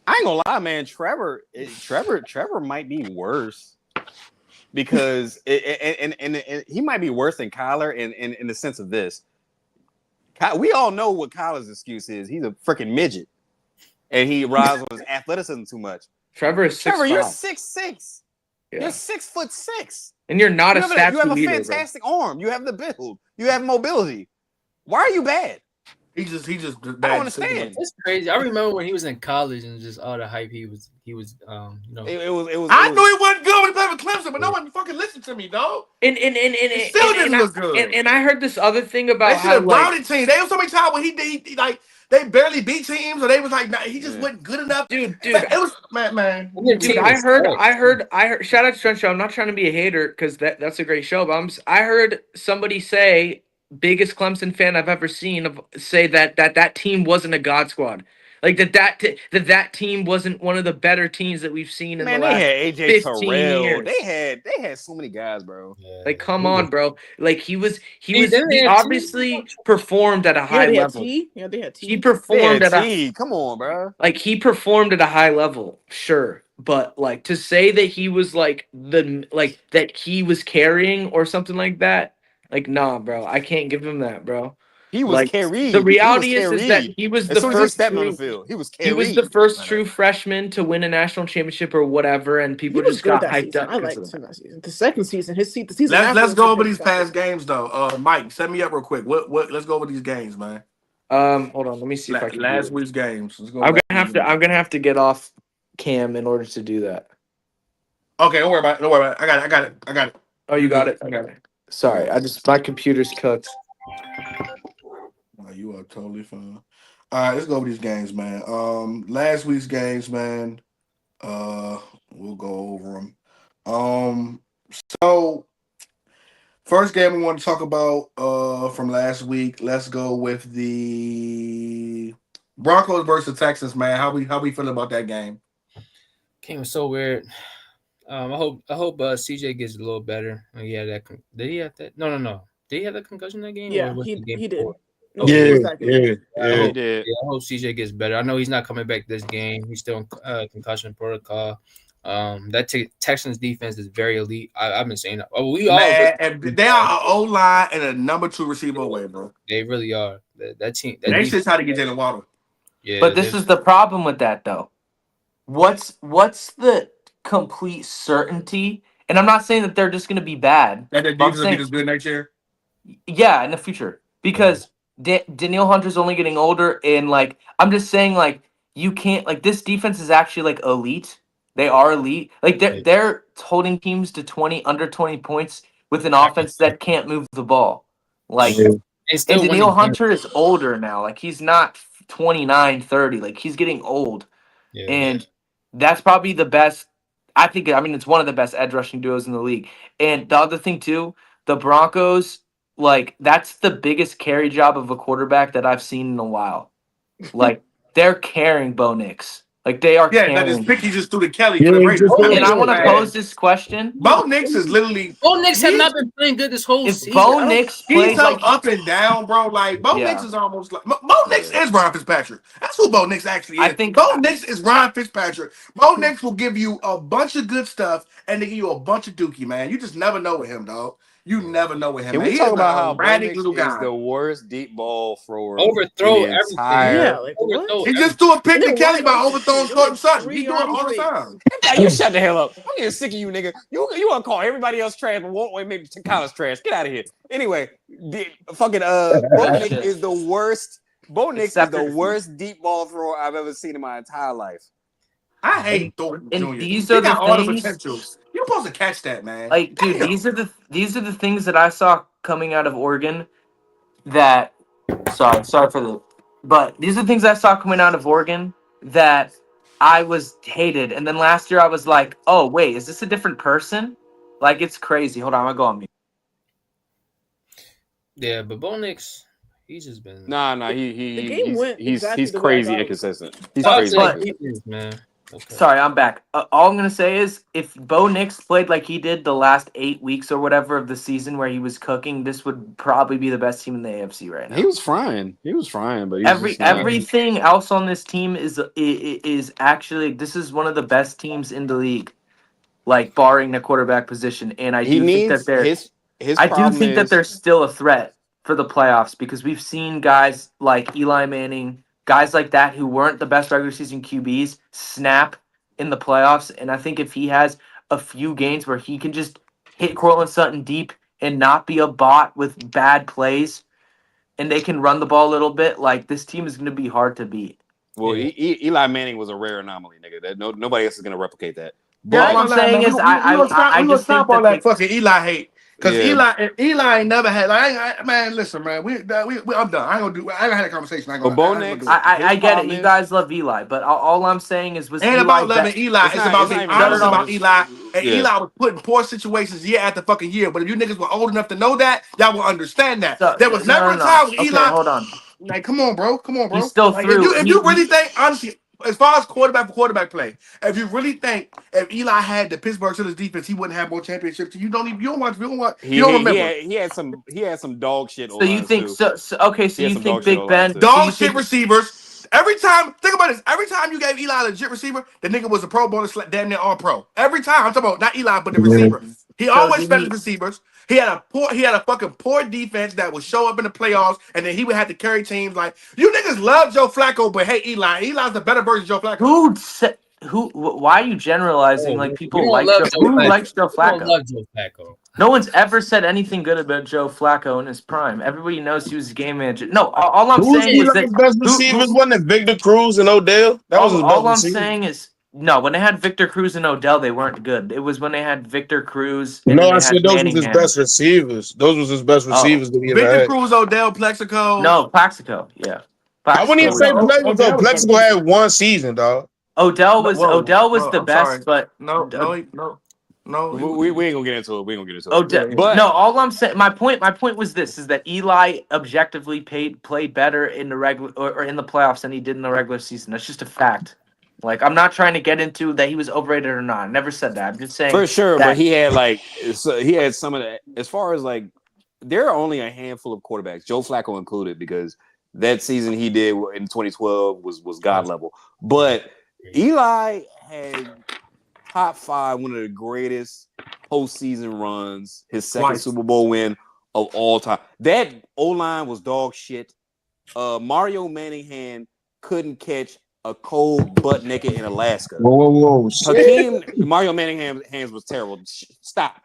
I ain't gonna lie, man. Trevor might be worse because and he might be worse than Kyler in the sense of this. We all know what Kyler's excuse is. He's a freaking midget, and he relies on his athleticism too much. Trevor is 6'5". Trevor, you're 6'6". Yeah. You're 6'6". And you're not You a have stats you have a leader, bro. fantastic arm. You have the build. You have mobility. Why are you bad? He just I bad. don't understand. It's crazy. I remember when he was in college and just all the hype he was It was. I knew he wasn't good when he played with Clemson, but no one fucking listened to me, dog. And still didn't look good. And I heard this other thing about They should how have like, routed teams. There was so many times when he like they barely beat teams, or they was like, nah, he just wasn't good enough. dude. It was man. Dude, I heard. Shout out to Trent Show. I'm not trying to be a hater because that's a great show. But I heard somebody say, biggest Clemson fan I've ever seen, say that team wasn't a God squad. Like that team wasn't one of the better teams that we've seen in the last. They had AJ 15 Terrell. years. They had so many guys, bro. Yeah. Like, come on, bro. Like he didn't they have obviously performed at a high Yeah, they had level. T. Yeah, they had T. He performed at a Come on, bro. like he performed at a high level, sure, but like to say that he was like that he was carrying or something like that, like nah, bro, I can't give him that, bro. He was Like, carried. The reality He was is that carried. he was As the soon as he first stepped on the true, field, he was carried. he was the first true freshman to win a national championship or whatever, and He people was just good got that hyped season. up. I because liked of him that. that season. The second season, the season. Let's after go was over the these best past season. games though. Mike, set me up real quick. What? Let's go over these games, man. Hold on, let me see if I can. Last do it. week's games. Let's go. I'm back. gonna have to get off cam in order to do that. Okay, don't worry about it. I got it. Oh, you got it. I got it. Sorry, my computer's cooked. No, you are totally fine. All right, let's go over these games, man. Last week's games, man. We'll go over them. So first game I want to talk about from last week. Let's go with the Broncos versus Texans, man. How we feeling about that game? Game was so weird. I hope CJ gets a little better. Did he have that? No. Did he have that concussion that game? Yeah, or was it the game he did. before? No, Okay. he was that game. Yeah, he did. I hope CJ gets better. I know he's not coming back this game. He's still in concussion protocol. That Texans defense is very elite. I've been saying that. Oh, we all. Man, they are an O line and a number 2 receiver away, bro. They really are. That team. They just how to get Jalen Waddle. Yeah, But this is the problem with that, though. What's the complete certainty? And I'm not saying that they're just going to be bad. That their but I'm defense will be saying- this good next year. Yeah, in the future. Because Danielle Hunter's only getting older, and like I'm just saying, like you can't like this defense is actually like elite. They are elite. Like they're holding teams to under 20 points with an offense that can't move the ball. Like and Danielle Hunter is older now. Like he's not 29, 30. Like he's getting old. Yeah. And that's probably the best. I mean, it's one of the best edge rushing duos in the league. And the other thing too, the Broncos, like that's the biggest carry job of a quarterback that I've seen in a while. Like they're carrying Bo Nix. Like they are Yeah, that carrying. is Picky just threw the Kelly Yeah, for the he Raiders. just And I want to pose this question. Bo Nix is literally Bo Nix have not been playing good this whole If season. Bo Nix he's plays so like up and down, bro. Like Bo Yeah. Nix is almost like Bo Nix is Ryan Fitzpatrick. That's who Bo Nix actually is. I think- Bo Nix is Ryan Fitzpatrick. Bo Nix will give you a bunch of good stuff and they give you a bunch of dookie, man. You just never know with him, dog. You never know with him. Can man. we He talk is about a how Bo erratic Nix little is guy. the worst deep ball thrower? Overthrow in the everything. entire- Yeah, like what? He just threw a pick And to then Kelly by why- overthrowing It was Thornton like Sutton. 3 He do it all the yards time. Yeah, you shut the hell up. I'm getting sick of you, nigga. You want to call everybody else trash, but won't maybe Kyle's trash. Get out of here. Anyway, Bo Nix is the worst. Bo Nix is the Except- worst deep ball thrower I've ever seen in my entire life. I hate Thornton and Jr. these He are got the all the things- potential. You're supposed to catch that, man. Like, dude, Damn. these are the things that I saw coming out of Oregon. That sorry for the, but these are the things I saw coming out of Oregon that I was hated. And then last year I was like, oh wait, is this a different person? Like it's crazy. Hold on, I'm gonna go on mute. Yeah, but Bo Nix, he's just been Nah, The game he's went exactly he's the way I crazy thought it inconsistent. He's Shout out crazy. to the inconsistent. defense, man. Okay. Sorry, I'm back. All I'm gonna say is, if Bo Nix played like he did the last 8 weeks or whatever of the season where he was cooking, this would probably be the best team in the AFC right now. He was frying, but he was just not- Everything else on this team is actually, this is one of the best teams in the league, like barring the quarterback position. And I he do think needs that they're his I do problem think that is- they're still a threat for the playoffs because we've seen guys like Eli Manning, guys like that who weren't the best regular season QBs snap in the playoffs. And I think if he has a few games where he can just hit Cortland Sutton deep and not be a bot with bad plays, and they can run the ball a little bit, like this team is going to be hard to beat. Well, Yeah. Eli Manning was a rare anomaly, nigga. That nobody else is gonna replicate that. All I'm saying is, I we just think all that that fucking Eli hate because Yeah. Eli ain't never had. Like, man, listen, man, I'm done. I ain't had a conversation. I ain't But gonna. Bo I ain't Nix- gonna do it. I get it. problem You is- guys love Eli, but all I'm saying is, was Ain't Eli about loving that- Eli. It's It's not- about it's being not even honest about- about Eli. And Yeah. Eli was put in poor situations year after fucking year. But if you niggas were old enough to know that, y'all will understand that. So- There was no, never no, a no. time when Okay, Eli. hold on. Like, come on, bro. He still Like, threw. If you really think, honestly, as far as quarterback play, if you really think if Eli had the Pittsburgh Steelers defense, he wouldn't have more championships. You don't remember. He had some dog shit. So you think too. okay? So He had you some think dog shit Big O-line, Ben? too. so you Dog shit think- receivers. Every time, think about this. Every time you gave Eli a legit receiver, the nigga was a Pro Bowler, damn near all pro. Every time, I'm talking about not Eli, but the receiver. He always did spent he- his receivers. He had a fucking poor defense that would show up in the playoffs, and then he would have to carry teams. Like, you niggas love Joe Flacco, but hate Eli. Eli's the better version of Joe Flacco. Who said? Why are you generalizing? Like people You don't like love Joe, Joe who Flacco. likes Joe I don't Flacco? love Joe Flacco. No one's ever said anything good about Joe Flacco in his prime. Everybody knows he was a game manager. No, all I'm Who's saying is that Eli's best receivers? Wasn't it Victor Cruz and Odell? That was his best all I'm receiver. saying is No, when they had Victor Cruz and Odell, they weren't good. It was when they had Victor Cruz and No, then I they said had those was his Manningham. best receivers. Those was his best Oh. receivers that he ever Victor had. Cruz, Odell, Plexico. No, Plaxico. Yeah. I wouldn't even Plaxico. say No, Plexico. Odell was Plexico better. had one season, dog. Odell No, was whoa, the I'm sorry. best, but No. We ain't gonna get into it. We ain't gonna get into it. Odell. But No, all I'm saying, my point was this: is that Eli objectively played better in the regular or in the playoffs than he did in the regular season. That's just a fact. Like, I'm not trying to get into that he was overrated or not. I never said that. I'm just saying for sure, that but he had some of the, as far as like, there are only a handful of quarterbacks, Joe Flacco included, because that season he did in 2012 was god level. But Eli had top 5, one of the greatest postseason runs, his second Twice. Super Bowl win of all time. That O-line was dog shit. Mario Manningham couldn't catch a cold butt naked in Alaska. Whoa. Mario Manningham's hands was terrible. Stop.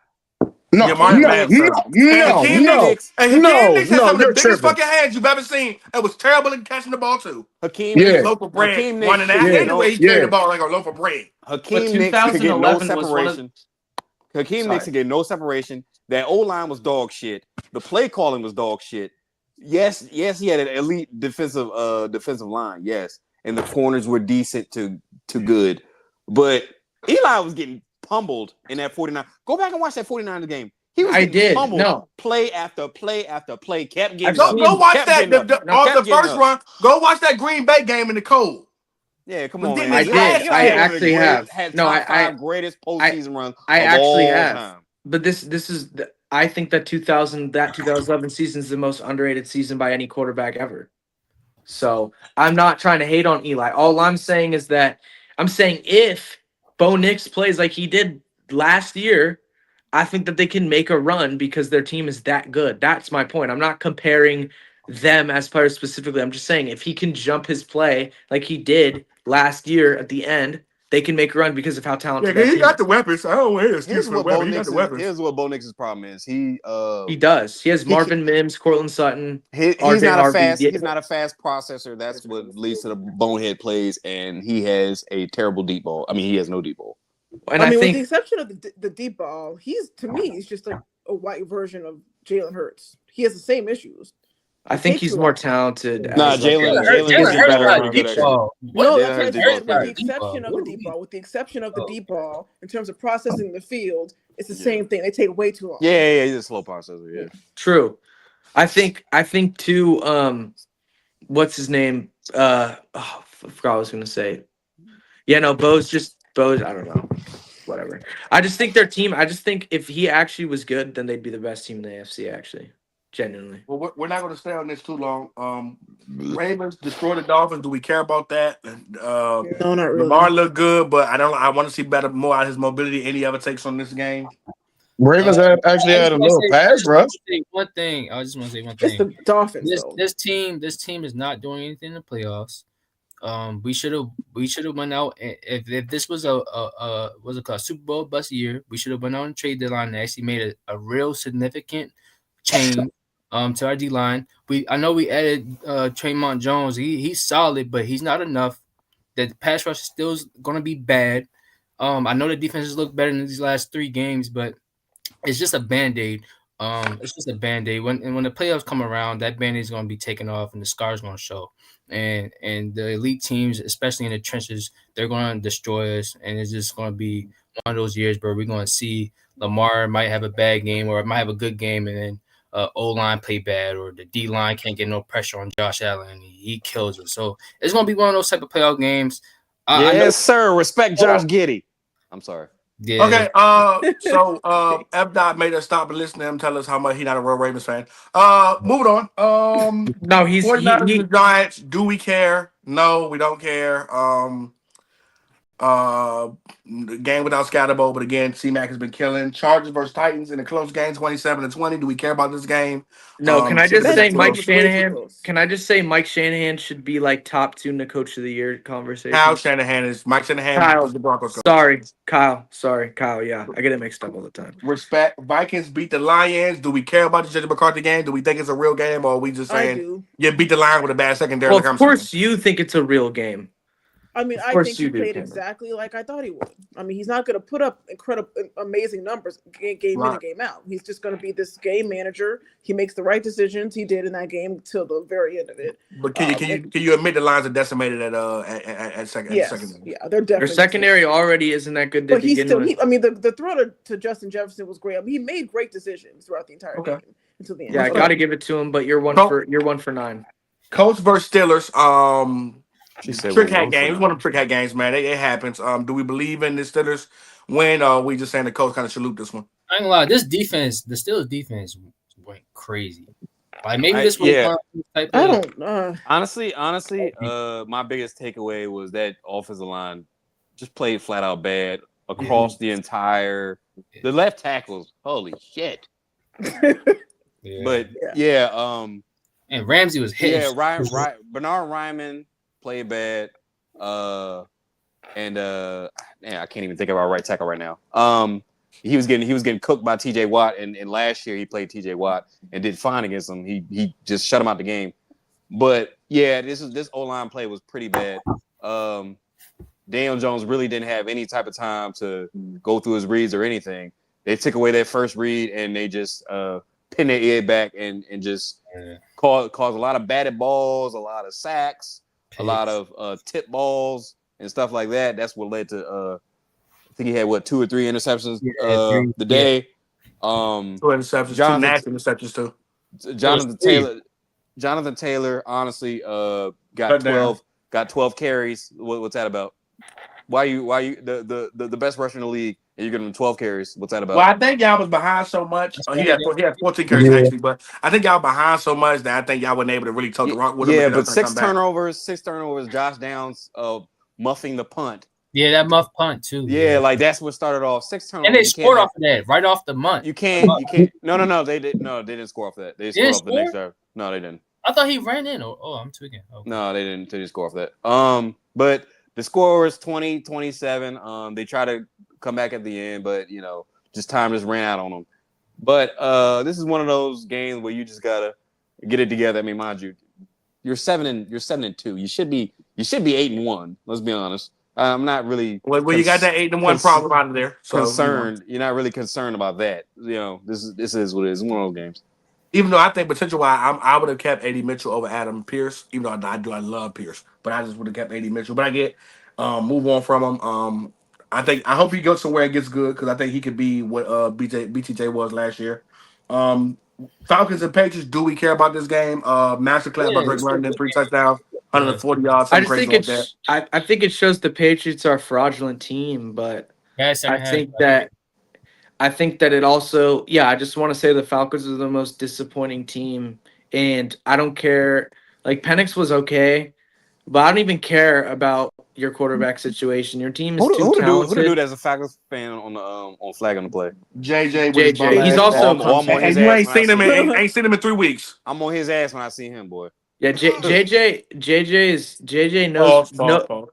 No, Yeah, Mario no, Manning, no, sir. no, Hakeem no, Nicks had some of the you're biggest tripping. fucking hands you've ever seen. It was terrible at catching the ball too. Hakeem He was Yeah, Nicks, loaf of bread Hakeem Nicks running could that. get Anyway, he yeah. carried the ball like a loaf of bread. Hakeem But Nicks could get no 2011 was one of- separation. Hakeem Sorry. Nicks could get no separation. That O-line was dog shit. The play calling was dog shit. Yes, he had an elite defensive line. Yes, and the corners were decent to good, but Eli was getting pummeled in that 49. Go back and watch that 49ers game. He was getting pummeled. No. Play after play after play. Kept getting I've up. Go watch kept that getting up, on kept the getting first up. run. Go watch that Green Bay game in the cold. Yeah, come Was on, getting man. his I did. ass I kicked. actually have. Had No, top 5 greatest postseason runs I of actually all have. time. But this is I think that 2011 season is the most underrated season by any quarterback ever. So I'm not trying to hate on Eli. All I'm saying is that I'm saying if Bo Nix plays like he did last year, I think that they can make a run because their team is that good. That's my point. I'm not comparing them as players specifically. I'm just saying if he can jump his play like he did last year at the end, they can make a run because of how talented that He team got is. the weapons. I don't want to excuse Here's for the what Bo weapons. He got Nix the is. weapons. Here's what Bo Nix's problem is. He does. He has Marvin Mims, Cortland Sutton, He's RJ not a Harvey. fast. He's not a fast processor. That's what leads to the bonehead plays, and he has a terrible deep ball. I mean, he has no deep ball. And I mean, with think the exception of the deep ball, he's just like a white version of Jalen Hurts. He has the same issues. I think he's more talented. Nah, as like Jalen a- gets Jalen Hurts better got on deep good ball. No, Jalen that's what I Hurts deep ball said. With the crazy. exception of the deep ball, deep ball, in terms of processing the field, it's the same thing. They take way too long. Yeah, he's a slow processor. Yeah. True. I think too. What's his name? I forgot what I was gonna say. Yeah, no, Bo's. I don't know. Whatever. I just think their team. I just think if he actually was good, then they'd be the best team in the AFC. Actually, genuinely. Well, we're not going to stay on this too long. Ravens destroy the Dolphins. Do we care about that? No, not really. Lamar looked good, but I want to see more out of his mobility. Any other takes on this game? Ravens actually had a little pass rush. One thing. I just want to say one It's thing. the Dolphins. This team is not doing anything in the playoffs. We should have went out if this was a Super Bowl bust year. We should have went out and trade deadline and actually made a real significant change to our D line. I know we added Tremont Jones. He's solid, but he's not enough. The pass rush is still going to be bad. I know the defenses look better in these last 3 games, but it's just a band-aid. It's just a band-aid. When the playoffs come around, that band-aid is going to be taken off and the scars going to show. And the elite teams, especially in the trenches, they're going to destroy us. And it's just going to be one of those years where we're going to see Lamar might have a bad game or might have a good game, and then O-line play bad, or the D-line can't get no pressure on Josh Allen, and he kills it. So it's going to be one of those type of playoff games. Yes, sir. Respect Josh Giddey. I'm sorry. Yeah. Okay, so F. Dot made us stop and listen to him tell us how much he's not a real Ravens fan. Moving on. No, he's 49ers and Giants. Do we care? No, we don't care. Game without Scatterbo, but again, C-Mac has been killing. Chargers versus Titans in a close game, 27-20. Do we care about this game? No, can I just say Mike was way too Shanahan? close. Can I just say Mike Shanahan should be like top 2 in the Coach of the Year conversation? Mike Shanahan Kyle. was the Broncos coach. Sorry, Kyle. Yeah, I get it mixed up all the time. Respect. Vikings beat the Lions. Do we care about the Judge McCarthy game? Do we think it's a real game, or are we just I saying do. you beat the Lions with a bad secondary? Well, of course you think it's a real game. I mean, Of I course think you he do, played Cameron. exactly like I thought he would. I mean, he's not going to put up incredible, amazing numbers game in and game out. He's just going to be this game manager. He makes the right decisions. He did in that game till the very end of it. But can you admit the lines are decimated at second Yes, secondary? yeah, they're Their definitely secondary already isn't that good to But he's begin still. with. I mean, the throw to Justin Jefferson was great. I mean, he made great decisions throughout the entire Okay. game until the end. Yeah, I So- got to give it to him. But you're one Cool. for 9. Colts versus Steelers. She said Trick we're hat one for games. nine. One of them trick hat games, man. It happens. Do we believe in the Steelers win? Or are we just saying the Colts kind of salute this one? I ain't gonna lie, this defense, the Steelers defense went crazy. Like maybe I- this was yeah. one type I of don't. Honestly, my biggest takeaway was that offensive line just played flat out bad across the entire. The left tackles, holy shit! yeah. But and Ramsey was hit. yeah, Bernard Ryman played bad. And man, I can't even think of our right tackle right now. He was getting cooked by TJ Watt, and last year he played TJ Watt and did fine against him. He just shut him out the game. But yeah, this O-line play was pretty bad. Daniel Jones really didn't have any type of time to go through his reads or anything. They took away their first read and they just pinned their ear back and just caused a lot of batted balls, a lot of sacks, a lot of tip balls and stuff like that. That's what led to I think he had 2 or 3 interceptions the day. 2 interceptions, 2 nasty interceptions too. Jonathan Taylor honestly got 12 carries. What's that about? Why you the best rusher in the league and you're giving him 12 carries? What's that about? Well, I think y'all was behind so much. He had 14 carries actually, but I think y'all behind so much that I think y'all wasn't able to really tote the rock with him. Yeah, but 6 turnovers. Josh Downs muffing the punt. Yeah, that muff punt too. Yeah, like that's what started off 6 turnovers. And they scored off of that right off the month. You can't. No, they didn't score off that. They scored off the next drive. No, they didn't. I thought he ran in. Oh, I'm tweaking. Okay. No, they didn't. They didn't score off that. But the score was 20-27. They tried to come back at the end, but just time just ran out on them. But this is one of those games where you just gotta get it together. I mean, mind you, you're 7-2. You should be 8-1. Let's be honest. I'm not really. Well, you got that 8-1 problem out of there. So, concerned. You're not really concerned about that. This is what it is. It's one of those games. Even though I think potential-wise, I would have kept A.D. Mitchell over Adam Pierce. Even though I love Pierce, but I just would have kept A.D. Mitchell. But I get move on from him. I hope he goes somewhere and gets good because I think he could be what BTJ was last year. Falcons and Patriots. Do we care about this game? Masterclass by Drake London, 3 touchdowns, 140 yards. I think it shows the Patriots are a fraudulent team, but I think that it also, I just want to say the Falcons are the most disappointing team, and I don't care. Like Penix was okay, but I don't even care about your quarterback situation. Your team is too talented. Who the dude as a Falcons fan on flag on the play? JJ. He's also. And you ain't seen him in 3 weeks. I'm on his ass when I see him, boy. Yeah, JJ knows.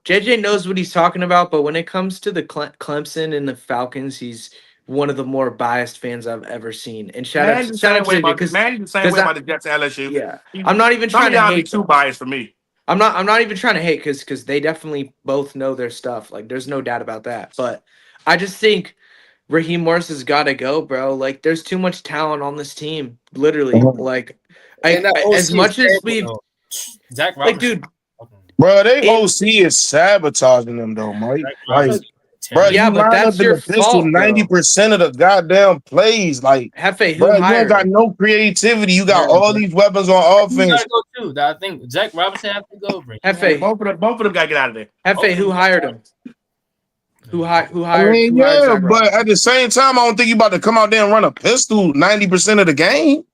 JJ knows what he's talking about, but when it comes to the Clemson and the Falcons, he's one of the more biased fans I've ever seen. And shout out to JJ because the same way about the Jets and LSU. Yeah, I'm not even trying to hate. Too biased for me. I'm not even trying to hate because they definitely both know their stuff. Like, there's no doubt about that. But I just think Raheem Morris has got to go, bro. Like, there's too much talent on this team. Literally, like, as much as we've Zach like, dude, bro, they OC is sabotaging them though, Mike. Like, bro, yeah, but that's your fault. 90% of the goddamn plays, like, Hefe, bro, you ain't got no creativity. You got all these weapons on offense. Go too. I think Zach Robinson has to go. Hefe, both of them got to get out of there. Hefe, who hired him? Who hired? But at the same time, I don't think you about to come out there and run a pistol 90% of the game.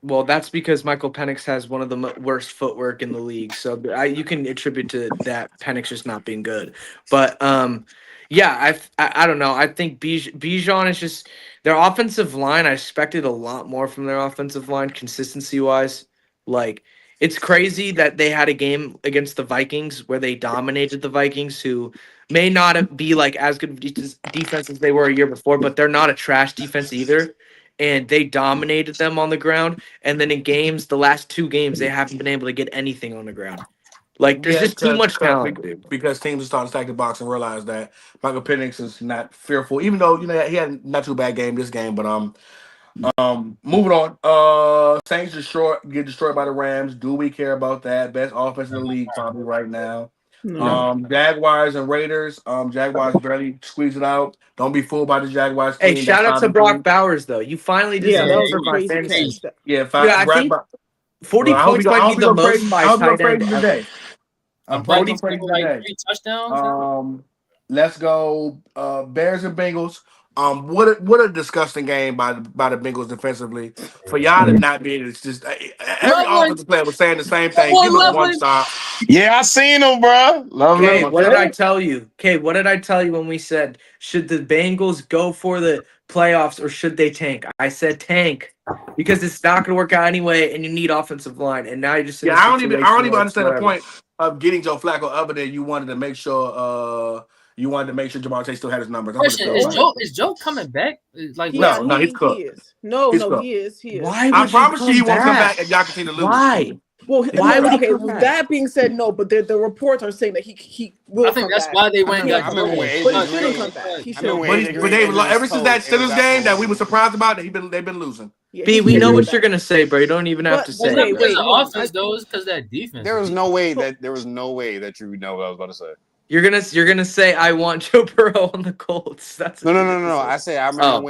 Well, that's because Michael Penix has one of the worst footwork in the league. So you can attribute to that Penix just not being good. But yeah, I don't know. I think Bijan is just their offensive line. I expected a lot more from their offensive line, consistency wise. Like, it's crazy that they had a game against the Vikings where they dominated the Vikings, who may not be like as good of defense as they were a year before, but they're not a trash defense either. And they dominated them on the ground. And then in games, the last 2 games, they haven't been able to get anything on the ground. Like, there's just too much talent. because teams are starting to stack the box and realize that Michael Penix is not fearful, even though he had not too bad game this game. But moving on. Saints get destroyed by the Rams. Do we care about that? Best offense in the league probably right now. No. Jaguars and Raiders. Jaguars barely squeeze it out. Don't be fooled by the Jaguars. Hey, team. shout out That's to Brock 5-3. Bowers though. You finally did Yeah, that was something a for my crazy fantasy. catch. Yeah, I think 40 Well, I hope points you might I be hope you the gonna most praise- by I hope you tight gonna end praise ever. today. I'm Bucks probably scored like 3 touchdowns. Let's go. Bears and Bengals. What a disgusting game by the Bengals defensively. For y'all to not be able to just every Loveland. offensive player was saying the same thing. Come on, Give us one Loveland. stop. Yeah, I seen him, bro. Love Okay, him. what did I tell you? Okay, what did I tell you when we said should the Bengals go for the playoffs or should they tank? I said tank because it's not going to work out anyway, and you need offensive line. And now you're just in Yeah, a I don't situation even where it's understand the whatever. point of getting Joe Flacco other than you wanted to make sure Jamar Chase still had his numbers. Question, is Joe coming back? Like, No, he's cooked. He is. No, He's no, cooked. he is. He is. Why would I promise you, he won't come back? back and y'all continue to lose. Why? Well, Why would he okay. come back? That being said, no, but the reports are saying that he will. I think come that's back. why they went and I got remember Joe. when But AJ he shouldn't Green- come back. He I remember should. when AJ Green ever since that injured his Steelers toe, game it that was we were out for surprised about, they've been losing. Yeah, B, he we should know come what back. you're gonna say, bro. You don't even have to But say It's not it. because wait, of hold on. offense, though. It's because of that defense. There was no way that you would know what I was about to say. You're gonna say I want Joe Burrow on the Colts. That's what No. you're gonna say. I said I remember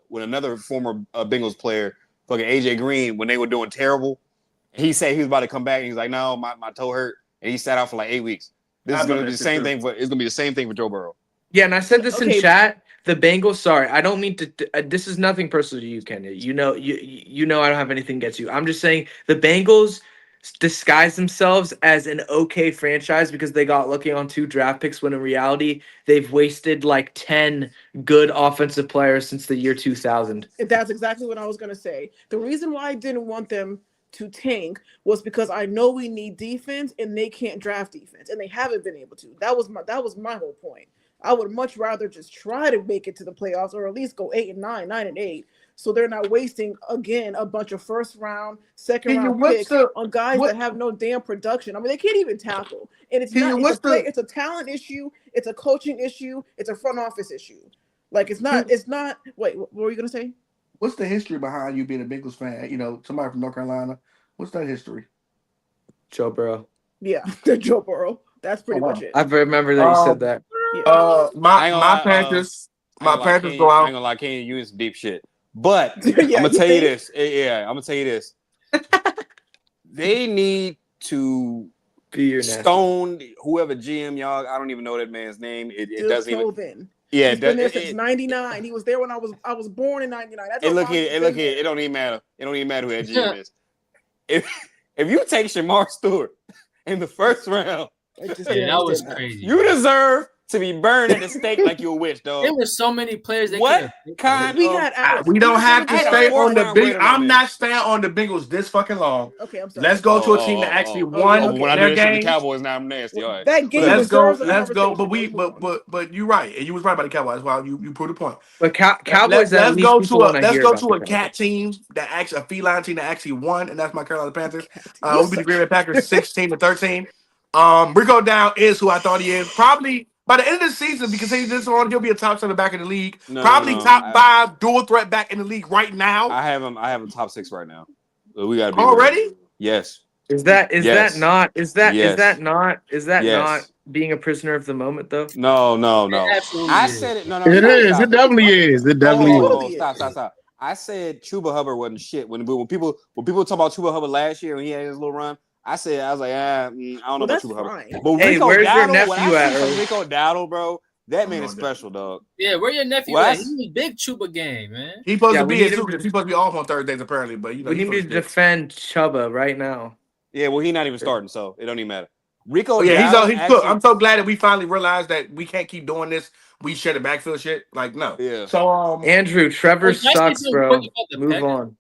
when another former Bengals player, fucking AJ Green, when they were doing terrible, he said he was about to come back and he's like, no, my toe hurt, and he sat out for like 8 weeks. It's gonna be the same thing for Joe Burrow. Yeah, and I said this in Okay. chat. The Bengals. Sorry, I don't mean to. This is nothing personal to you, Kenya. You know I don't have anything against you. I'm just saying the Bengals disguise themselves as an okay franchise because they got lucky on 2 draft picks when in reality they've wasted like 10 good offensive players since the year 2000. That's exactly what I was gonna say. The reason why I didn't want them to tank was because I know we need defense and they can't draft defense and they haven't been able to. That was my whole point. I would much rather just try to make it to the playoffs or at least go 8-9, 9-8, so they're not wasting again a bunch of first round, second round picks on guys that have no damn production. I mean, they can't even tackle, and it's it's a talent issue, it's a coaching issue, it's a front office issue. Like it's not. Wait, what were you gonna say? What's the history behind you being a Bengals fan? You know, somebody from North Carolina. What's that history? Joe Burrow. Yeah, Joe Burrow. That's pretty much it. I remember that you said that. Yeah. My Panthers. My Panthers go out. I ain't gonna lie, Kenny, you in some deep shit. But Yeah, I'm gonna tell you this. Yeah, I'm gonna tell you this. They need to Be your nasty. stone whoever GM y'all. I don't even know that man's name. It doesn't even. Tobin. Yeah, He's been there since '99. He was there when I was born in '99. Look here. It don't even matter. It don't even matter who that GM is. If you take Shamar Stewart in the first round, that was crazy. you deserve to be burned at the stake like you a witch, dog. There were so many players. What kind we of? had We don't have to I had a stay on the fourth-round big. grade on I'm that not staying on the Bengals this fucking long. Okay, I'm sorry. Let's go to a team that actually won When I do their this shit, the game. Cowboys now I'm nasty. All right. That game Let's go. deserves a Let's go. conversation, But you're right, and you was right about the Cowboys. Well, you proved the point. But Cowboys. Let's go to a cat cat team that actually a feline team that actually won, and that's my Carolina Panthers. We beat the Green Bay Packers 16-13. Rico Down is who I thought he is. Probably by the end of the season, because he's on, he'll be a top center back in the league. Top 5 dual threat back in the league right now. I have him top 6 right now. So we gotta be already. Yes. Is that not being a prisoner of the moment though? No. I is. said it. No. It is. It definitely is. It definitely is. Stop. I said Chuba Hubbard wasn't shit. When people talk about Chuba Hubbard last year when he had his little run, I was like, I don't know about Chuba Hubbard. But hey, Rico where's Dowdle, your nephew when I at? see some Rico Dowdle, bro, that man is special, dog. Yeah, where your nephew at? He was big Chuba game, man. He's supposed to be here too, because he's supposed to be off on Thursdays apparently. But you know, we need to defend Chuba right now. Yeah, well, he's not even starting, so it don't even matter. Rico, he's cooked. I'm so glad that we finally realized that we can't keep doing this. We share the backfield shit. Like, no. Yeah. So Andrew, Trevor sucks, bro. Move on.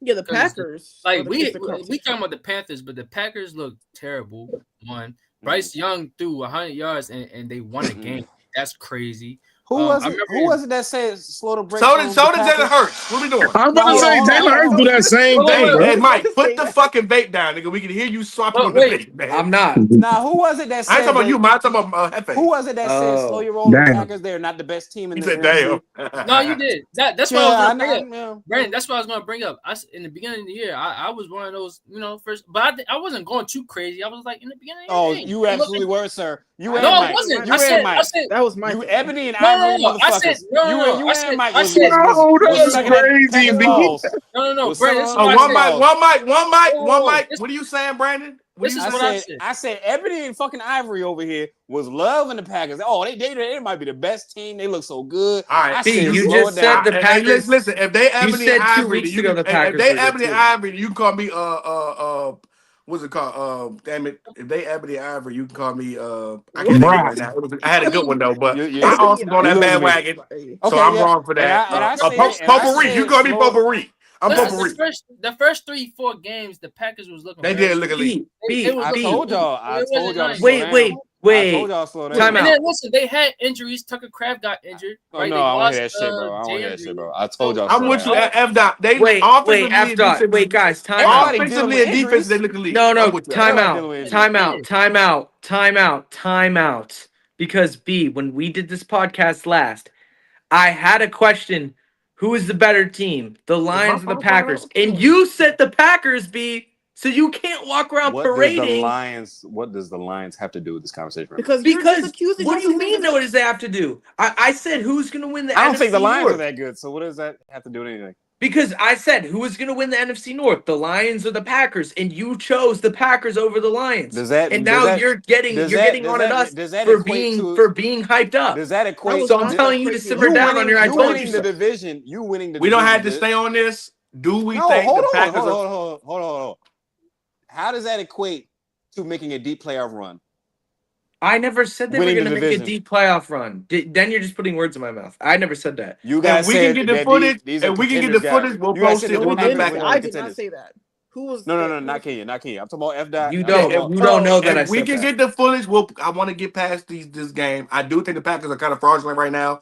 Yeah, the Packers. Like we talking about the Panthers, but the Packers look terrible. One, Bryce Young threw 100 yards and they won a game. That's crazy. Who I was it? remember Who was it that said slow to break? So did Jalen Packers? Hurts. What we doing? I'm about to No, say hold on, Jalen hold on, Hurts hold do on. that same Hold on, thing, Hey, bro. hey, Mike, put Say the that. fucking vape down, nigga. We can hear you swapping Oh, on the wait. vape, man. I'm not. Nah, who was it that I ain't said talking about you, that? man. I'm talking about Hefe. Who was it that said slow Oh, your roll? The Damn. Packers, they're not the best team in He the said, NFC. damn. No, you did. That's what I Yeah, was I gonna bring up. know. Brandon, that's what I was gonna bring up. In the beginning of the year, I was one of those, first, but I wasn't going too crazy. I was like in the beginning of the Oh, year. you absolutely were, sir. You I and No, I Mike. wasn't. You I and said, Mike. That was my You thing. Ebony and no, Ivory I said, motherfuckers. no. You I and said, Mike I said, Wow, was that's smacking that crazy, Packers B. balls. no, Was Brandon, this is some what I One said. mic, one mic. This, What are you saying, Brandon? What this are is you what saying? I said. I said Ebony and fucking Ivory over here was loving the Packers. Oh, they might be the best team. They look so good. All right, I B, said you slow just it said down. the Hey, Packers. listen. If they You Ebony and said 2 Ivory, weeks you ago can. the If Packers they were good Ebony and too. Ivory, you can call me what's it called? Damn it. If they Ebony and Ivory, you can call me I can't think of it right now. I had a good one though, but I You also go on you that losing me. bandwagon, so Okay, I'm yeah. wrong for that. And I Potpourri. You said call me slow. potpourri. I'm Listen, potpourri. the first 3-4 games, the Packers was looking They very did good. look elite. It was I looking told elite. y'all. So I it told wasn't y'all to nice. slow Wait, down. I told wait. y'all to slow Time down. And out. then listen, they had injuries. Tucker Craft got injured. Oh Right, no, they I don't want to lost hear that shit, bro. I don't want to hear that shit, J.M.B. bro. I told y'all to So, I'm slow with you, down. F dot. They Wait, offensively F and dot. Wait, defensively. guys, time out. Everybody dealing Offensively with and defense, they injuries. look elite. No, I'm with you. time Everybody out. dealing with injuries. Time out. Because B, when we did this podcast last, I had a question. Who is the better team, the Lions or the Packers? And you said the Packers, B. So you can't walk around What does parading. What does the Lions have to do with this conversation right now? Because you're just Because accusing what him do you of mean? saying What does that have to do? I said who's going to win the I don't think the NFC Lions North? are that good. So what does that have to do with anything? Because I said who is going to win the NFC North, the Lions or the Packers, and you chose the Packers over the Lions. And now you're getting on at us for being hyped up. Does that I equate? was So I'm not telling that you to crazy simmer about down on your I You told you winning the so. division. You winning the We division. don't have to stay on this. Do we No, think hold the on, Packers hold on. How does that equate to making a deep playoff run? I never said they were Winning going the to make a division. deep playoff run. Then you're just putting words in my mouth. I never said that. You If guys we can said get the that footage, these are if we can get contenders, the guys. footage, we'll You guys post said it. that the We'll who get Packers didn't are back say? winning on I the it. did not contenders. say that. Who was? No, not Kenya. I'm talking about F dot. You I'm talking don't. about- You don't know that I If we said can that. get the footage, I want to get past this game. I do think the Packers are kind of fraudulent right now.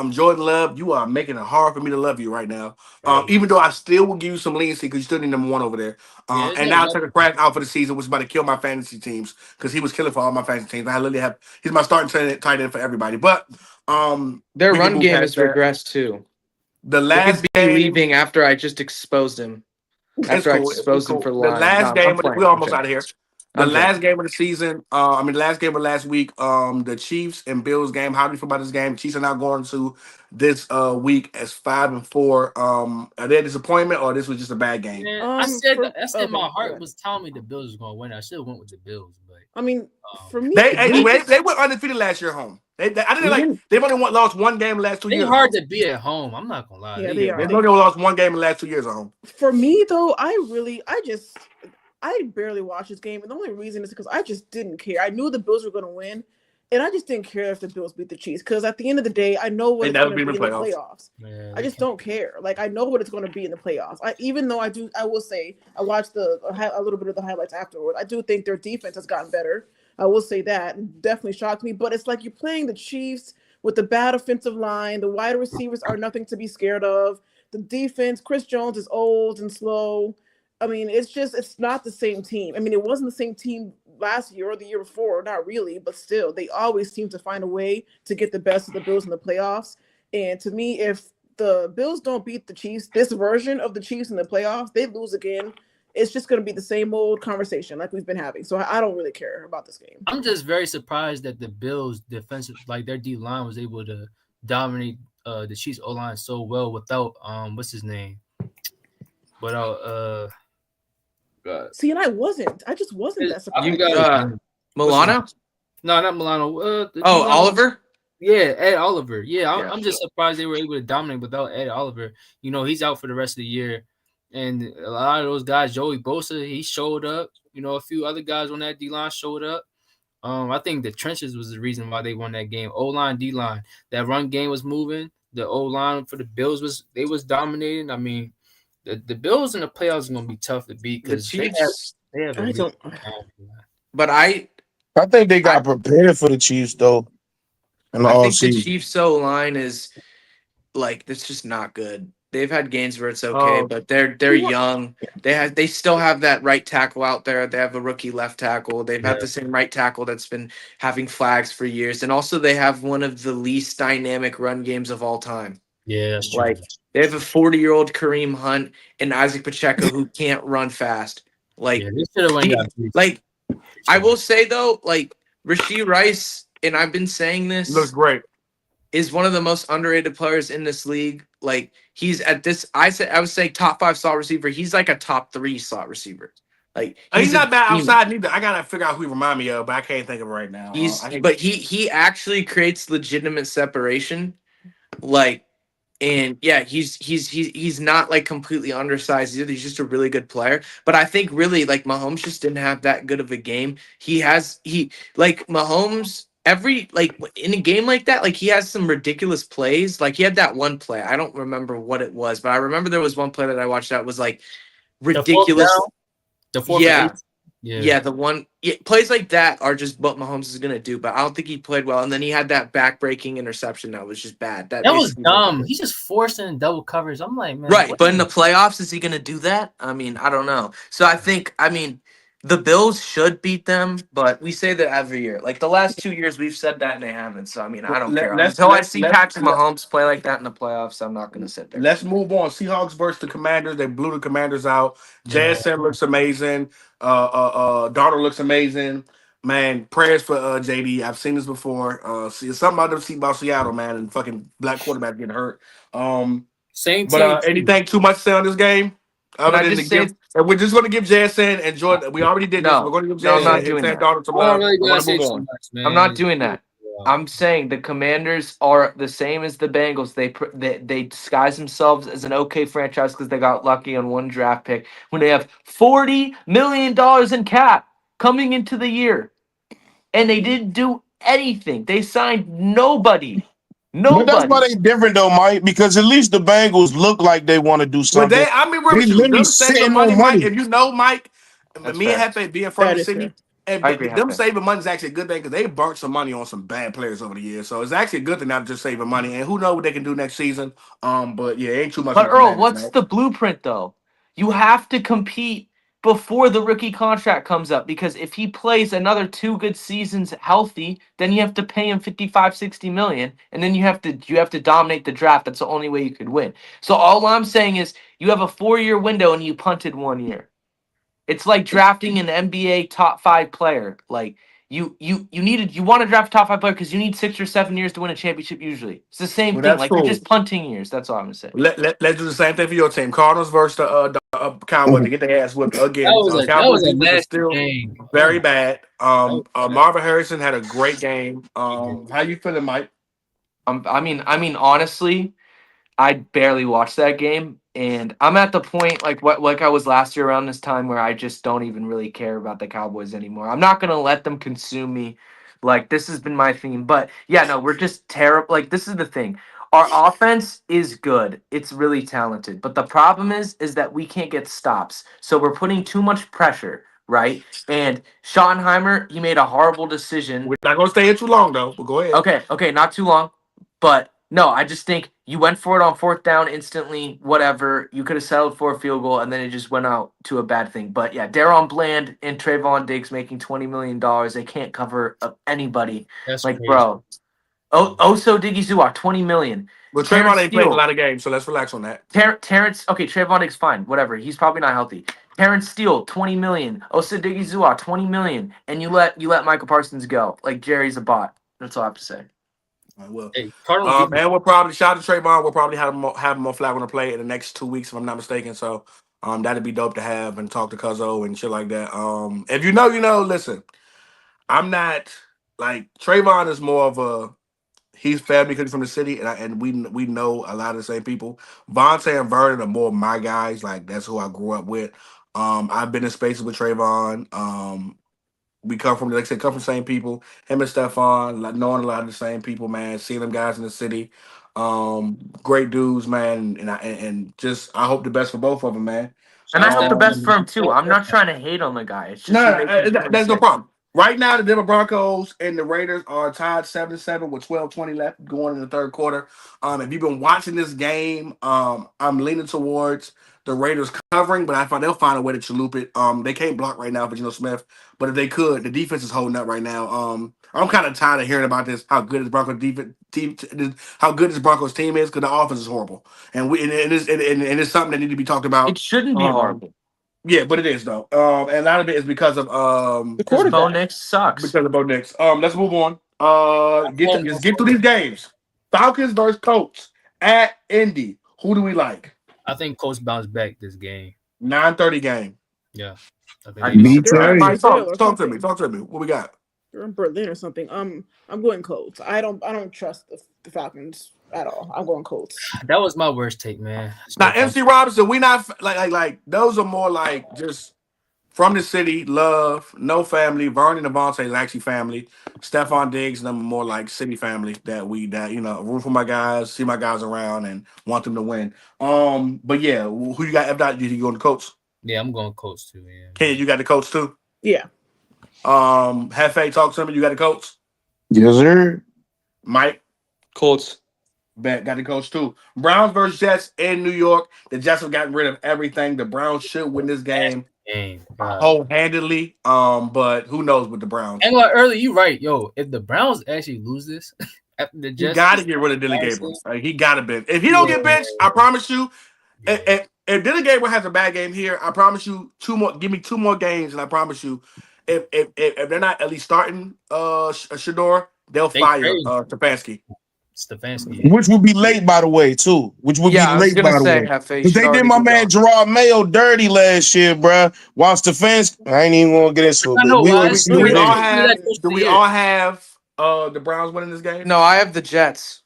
Jordan Love, you are making it hard for me to love you right now. Hey. Even though I still will give you some leniency because you still need number one over there. Yeah, it's And no now love. Tucker Craft out for the season, which is about to kill my fantasy teams because he was killing for all my fantasy teams. I literally have he's my starting tight end for everybody. But Their we can run move game past has that. regressed too. The Look last at B game, leaving after I just exposed him. it's After I cool. It's exposed him cool. for The lying. last No, game, I'm playing. we're I'm almost joking. out of here. The I'm last joking. game of the season, the last game of last week, the Chiefs and Bills game. How do you feel about this game? Chiefs are now going to this week as 5-4. Are they a disappointment or this was just a bad game? Man, I said Okay, my go heart ahead. was telling me the Bills was going to win. I should have went with the Bills, but I mean, for me, They went undefeated last year at home. I didn't they've only lost one game in the last 2 they years. hard to be at home. I'm not gonna lie. yeah, they They've are. only lost one game in the last 2 years at home. For me though, I barely watched this game, and the only reason is because I just didn't care. I knew the Bills were going to win, and I just didn't care if the Bills beat the Chiefs because at the end of the day, I know what They it's never going to beat be them in in the the playoffs. Yeah, I just don't care. Like I know what it's going to be in the playoffs. Even though I will say I watched a little bit of the highlights afterward. I do think their defense has gotten better. I will say that. It definitely shocked me. But it's like you're playing the Chiefs with the bad offensive line. The wide receivers are nothing to be scared of. The defense, Chris Jones is old and slow. I mean, it's not the same team. I mean, it wasn't the same team last year or the year before, not really, but still, they always seem to find a way to get the best of the Bills in the playoffs. And to me, if the Bills don't beat the Chiefs, this version of the Chiefs in the playoffs, they lose again. It's just going to be the same old conversation like we've been having. So I don't really care about this game. I'm just very surprised that the Bills defensive, like their D line, was able to dominate the Chiefs O line so well without what's his name? Without See, and I just wasn't that surprised. you got Milano? no, not Milano. Oliver? Yeah, Ed Oliver. Yeah, I'm just Yeah. surprised they were able to dominate without Ed Oliver. He's out for the rest of the year. And a lot of those guys, Joey Bosa, he showed up. A few other guys on that D-line showed up. I think the trenches was the reason why they won that game. O-line, D-line. That run game was moving. The O-line for the Bills was dominating. I mean, the Bills in the playoffs are going to be tough to beat because The Chiefs. they have a I really don't. But I I think they got prepared for the Chiefs though. in the I think the offseason. Chiefs O line is like it's just not good. They've had games where it's okay, but they're young. They still have that right tackle out there. They have a rookie left tackle. They've had the same right tackle that's been having flags for years, and also they have one of the least dynamic run games of all time. Yeah, that's true. Like they have a 40-year-old Kareem Hunt and Isaac Pacheco who can't run fast. Like, yeah, they should have went he- got Brees. like I will say though, like Rashee Rice, and I've been saying this, Looks great. is one of the most underrated players in this league. Like he's at this, I would say top 5 slot receiver. He's like a top 3 slot receiver. Like He's not bad demon. outside neither. I gotta figure out who he remind me of, but I can't think of it right now. He actually creates legitimate separation. Like, and yeah, he's not like completely undersized either. He's just a really good player. But I think really like Mahomes just didn't have that good of a game. He like Mahomes every like in a game like that, like he has some ridiculous plays. Like he had that one play. I don't remember what it was, but I remember there was one play that I watched that was like ridiculous. The 4th Yeah. and 8. Yeah, the one plays like that are just what Mahomes is gonna do, but I don't think he played well. And then he had that back-breaking interception that was just bad. That was dumb. He's just forcing double coverage. I'm like, man, right, what? but in the playoffs, is he gonna do that? I mean, I don't know. So I mean, the Bills should beat them, but we say that every year. Like the last 2 years, we've said that and they haven't. So I mean, I don't care. Until I see Patrick Mahomes play like that in the playoffs, I'm not gonna sit there. Let's move on. Seahawks versus the Commanders. They blew the Commanders out. JSN looks amazing. Darnold looks amazing. Man, prayers for JD. I've seen this before. See something about Seattle, man, and fucking black quarterback getting hurt. Same team. But anything too much to say on this game? Other than to give, and we're just going to give JSN and Jordan. We already did this. We're going to give JSN I'm not doing and that. Darnold some love. I'm not doing that. I'm saying the Commanders are the same as the Bengals. They disguise themselves as an okay franchise because they got lucky on one draft pick when they have $40 million in cap coming into the year, and they didn't do anything. They signed nobody. But that's why they different though, Mike. Because at least the Bengals look like they want to do something. But I mean, we're literally sitting on money. Mike, if you know Mike, That's me and Hefe being from the city. And them saving money is actually a good thing because they burnt some money on some bad players over the years. So it's actually a good thing not just saving money. And who knows what they can do next season. But yeah, ain't too much. But Earl, what's the blueprint though? You have to compete before the rookie contract comes up because if he plays another 2 good seasons healthy, then you have to pay him 55, 60 million, and then you have to dominate the draft. That's the only way you could win. So all I'm saying is you have a 4-year window and you punted 1 year. It's like drafting an NBA top 5 player. Like you want to draft a top 5 player because you need 6 or 7 years to win a championship. Usually, it's the same thing. Like you're just punting years. That's all I'm gonna say. Let's do the same thing for your team. Cardinals versus the Cowboys to get their ass whipped again. That was a nasty game. Very bad. Marvin Harrison had a great game. How you feeling, Mike? I mean, honestly, I barely watched that game, and I'm at the point like I was last year around this time where I just don't even really care about the Cowboys anymore. I'm not gonna let them consume me. Like this has been my theme, but yeah, no, we're just terrible. Like this is the thing. Our offense is good. It's really talented, but the problem is that we can't get stops. So we're putting too much pressure, right? And Schottenheimer, he made a horrible decision. We're not gonna stay here too long though. But go ahead. Okay, not too long, but. No, I just think you went for it on 4th down instantly, whatever. You could have settled for a field goal, and then it just went out to a bad thing. But, yeah, Daron Bland and Trayvon Diggs making $20 million. They can't cover anybody. That's like, crazy. bro. Oso Digizua, $20 million. But Trayvon ain't played a lot of games, so let's relax on that. Trayvon Diggs, fine, whatever. He's probably not healthy. Terrence Steele, $20 million. Oso Digizua, $20 million. And you let Michael Parsons go. Like, Jerry's a bot. That's all I have to say. I will. Hey, and we'll probably shout out to Trayvon. We'll probably have him on flag on the play in the next 2 weeks, if I'm not mistaken. So that'd be dope to have and talk to Cuzzo and shit like that. If you know, you know. Listen, I'm not like Trayvon is more of he's family because he's from the city, and we know a lot of the same people. Vontae and Vernon are more my guys. Like that's who I grew up with. I've been in spaces with Trayvon. We come from, like I said, come from the same people. Him and Stephon, like, knowing a lot of the same people, man. Seeing them guys in the city, great dudes, man. And just I hope the best for both of them, man. And I hope the best for him too. I'm not trying to hate on the guy. It's just that's no problem. Right now, the Denver Broncos and the Raiders are tied 7-7 with 12:20 left going in the third quarter. If you've been watching this game, I'm leaning towards the Raiders covering, but I find they'll find a way to chalup it. They can't block right now for Geno Smith, but if they could, the defense is holding up right now. I'm kind of tired of hearing about this, how good this Broncos defense team, how good this Broncos team is, because the offense is horrible, and it's something that need to be talked about. It shouldn't be horrible. Yeah, but it is though. And a lot of it is because of The Because quarterback. Bo Nix sucks. because of Bo Nix. Let's move on. Let's get through these games. Falcons versus Colts at Indy. Who do we like? I think Colts bounce back this game. 9:30 game. Yeah. I think I they do. do. Me They're in too. Mike, Brazil or talk to me. something. Talk to me. What we got? They're in Berlin or something. I'm going Colts. I don't trust the Falcons at all. I'm going Colts. That was my worst take, man. Now, MC Robinson, we not like those are more like just from the city, love, no family. Vernon and Devontae is actually family. Stephon Diggs and them are more like city family that root for my guys, see my guys around, and want them to win. But yeah, who you got? If not, you go on the Colts. Yeah, I'm going Colts too. Yeah. Ken, you got the Colts too. Yeah. Hefe, talk to me. You got the Colts. Yes, sir. Mike, Colts. bet got the Colts too. Browns versus Jets in New York. The Jets have gotten rid of everything. The Browns should win this game whole-handedly. But who knows with the Browns? And like early, you right, yo. If the Browns actually lose this, after the You Jets, got to get rid of Dylan Gabriel. Like, he got to bench. If he don't get benched, I promise you. If Dylan Gabriel has a bad game here, I promise you give me 2 more games, and I promise you, if they're not at least starting Shador, they'll fire Stefanski. Stefanski. Which would be late, by the way, too. Which would Yeah, be I was late, gonna by the say, way. Hefe, Because should they did already my be man gone. Gerard Mayo dirty last year, bruh. While Stefanski, I ain't even gonna get into it. I But know, we why? gonna see Do what we it all is. have the Browns winning this game? No, I have the Jets.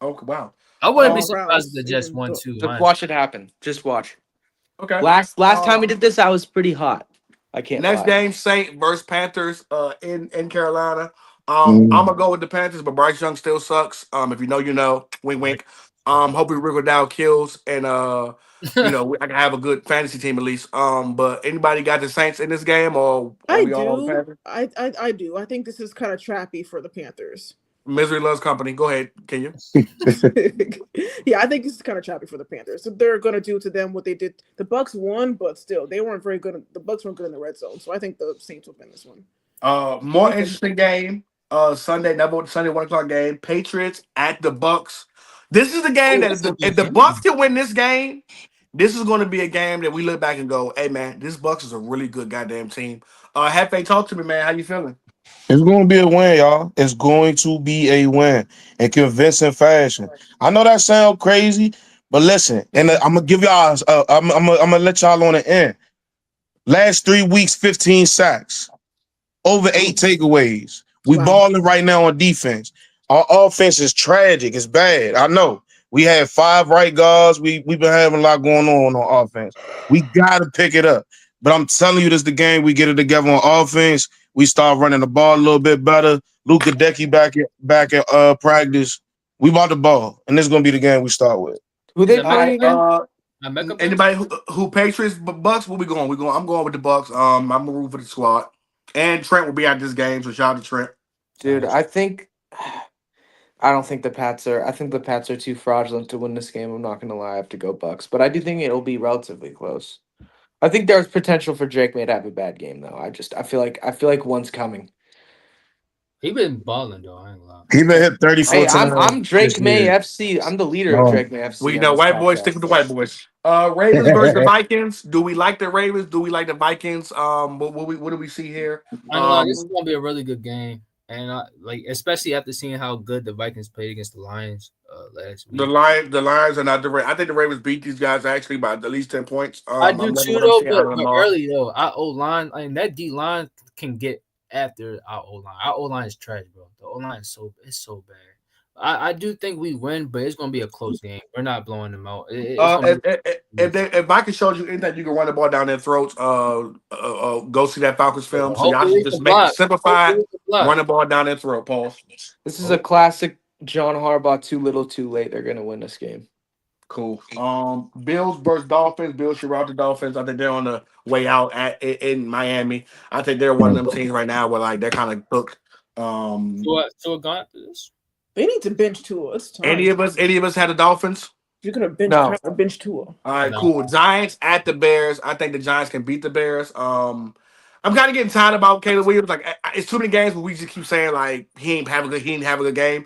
Oh wow. I wouldn't be Oh, surprised if the Jets Browns, won even too. Just honestly. watch it happen. Just watch. Okay. Last time we did this, I was pretty hot. I can't Next lie. game, Saint versus Panthers in Carolina. I'm gonna go with the Panthers, but Bryce Young still sucks. If you know, you know. Wink, wink. Hopefully Rico Dow kills, and I can have a good fantasy team at least. But anybody got the Saints in this game, or are I we all on the do. Panthers? I do. I think this is kind of trappy for the Panthers. Misery loves company. Go ahead, can you? Yeah, I think this is kind of choppy for the Panthers. So they're gonna do to them what they did. The Bucks won, but still, they weren't very good. The Bucks weren't good in the red zone, so I think the Saints will win this one. More interesting game. Sunday 1 o'clock game. Patriots at the Bucks. This is the game that if the Bucks can win this game, this is going to be a game that we look back and go, "Hey man, this Bucks is a really good goddamn team." Hefe, talk to me, man. How you feeling? It's going to be a win, y'all. It's going to be a win in convincing fashion. I know that sounds crazy, but listen, and I'm gonna give y'all. I'm gonna let y'all on the end. Last 3 weeks, 15 sacks, over 8 takeaways. We balling right now on defense. Our offense is tragic. It's bad. I know. We had 5 right guards. We've been having a lot going on offense. We gotta pick it up. But I'm telling you, this is the game we get it together on offense. We start running the ball a little bit better. Luka Decky back at practice. We bought the ball, and this is gonna be the game we start with. Who they playing again? Anybody who Patriots Bucks? Where we going? I'm going with the Bucks. I'm gonna root for the squad. And Trent will be at this game, so shout out to Trent. Dude, I don't think the Pats are. I think the Pats are too fraudulent to win this game. I'm not gonna lie. I have to go Bucks, but I do think it'll be relatively close. I think there's potential for Drake May to have a bad game though. I feel like one's coming. He been balling though. I ain't gonna lie. He been hit 34 Hey, times. I'm Drake this May year. FC. I'm the leader of Drake May FC. We on know this white boys podcast. stick with the white boys. Ravens versus the Vikings. Do we like the Ravens? Do we like the Vikings? What do we see here? I ain't gonna lie, this is gonna be a really good game, and especially after seeing how good the Vikings played against the Lions last week. The Lions are not the Ravens. I think the Ravens beat these guys actually by at least 10 points. I do too though, but early though, our O line, that D line can get after our O line. Our O line is trash, bro. The O line is so bad. I do think we win, but it's gonna be a close game. We're not blowing them out. If Vikings showed you anything, you can run the ball down their throats. Go see that Falcons film. So y'all should just make it simplified. Run the ball down their throat. Pause. This is a classic John Harbaugh. Too little, too late. They're gonna win this game. Cool. Bills versus Dolphins. Bills should rout the Dolphins. I think they're on the way out in Miami. I think they're one of them teams right now where like they're kind of cooked. So we're going after this. They need to bench Tua. It's time. Any of us had the Dolphins? You're gonna bench No. bench Tua. All right, No. cool. Giants at the Bears. I think the Giants can beat the Bears. I'm kind of getting tired about Caleb Williams. Like, it's too many games where we just keep saying like he ain't have a good game.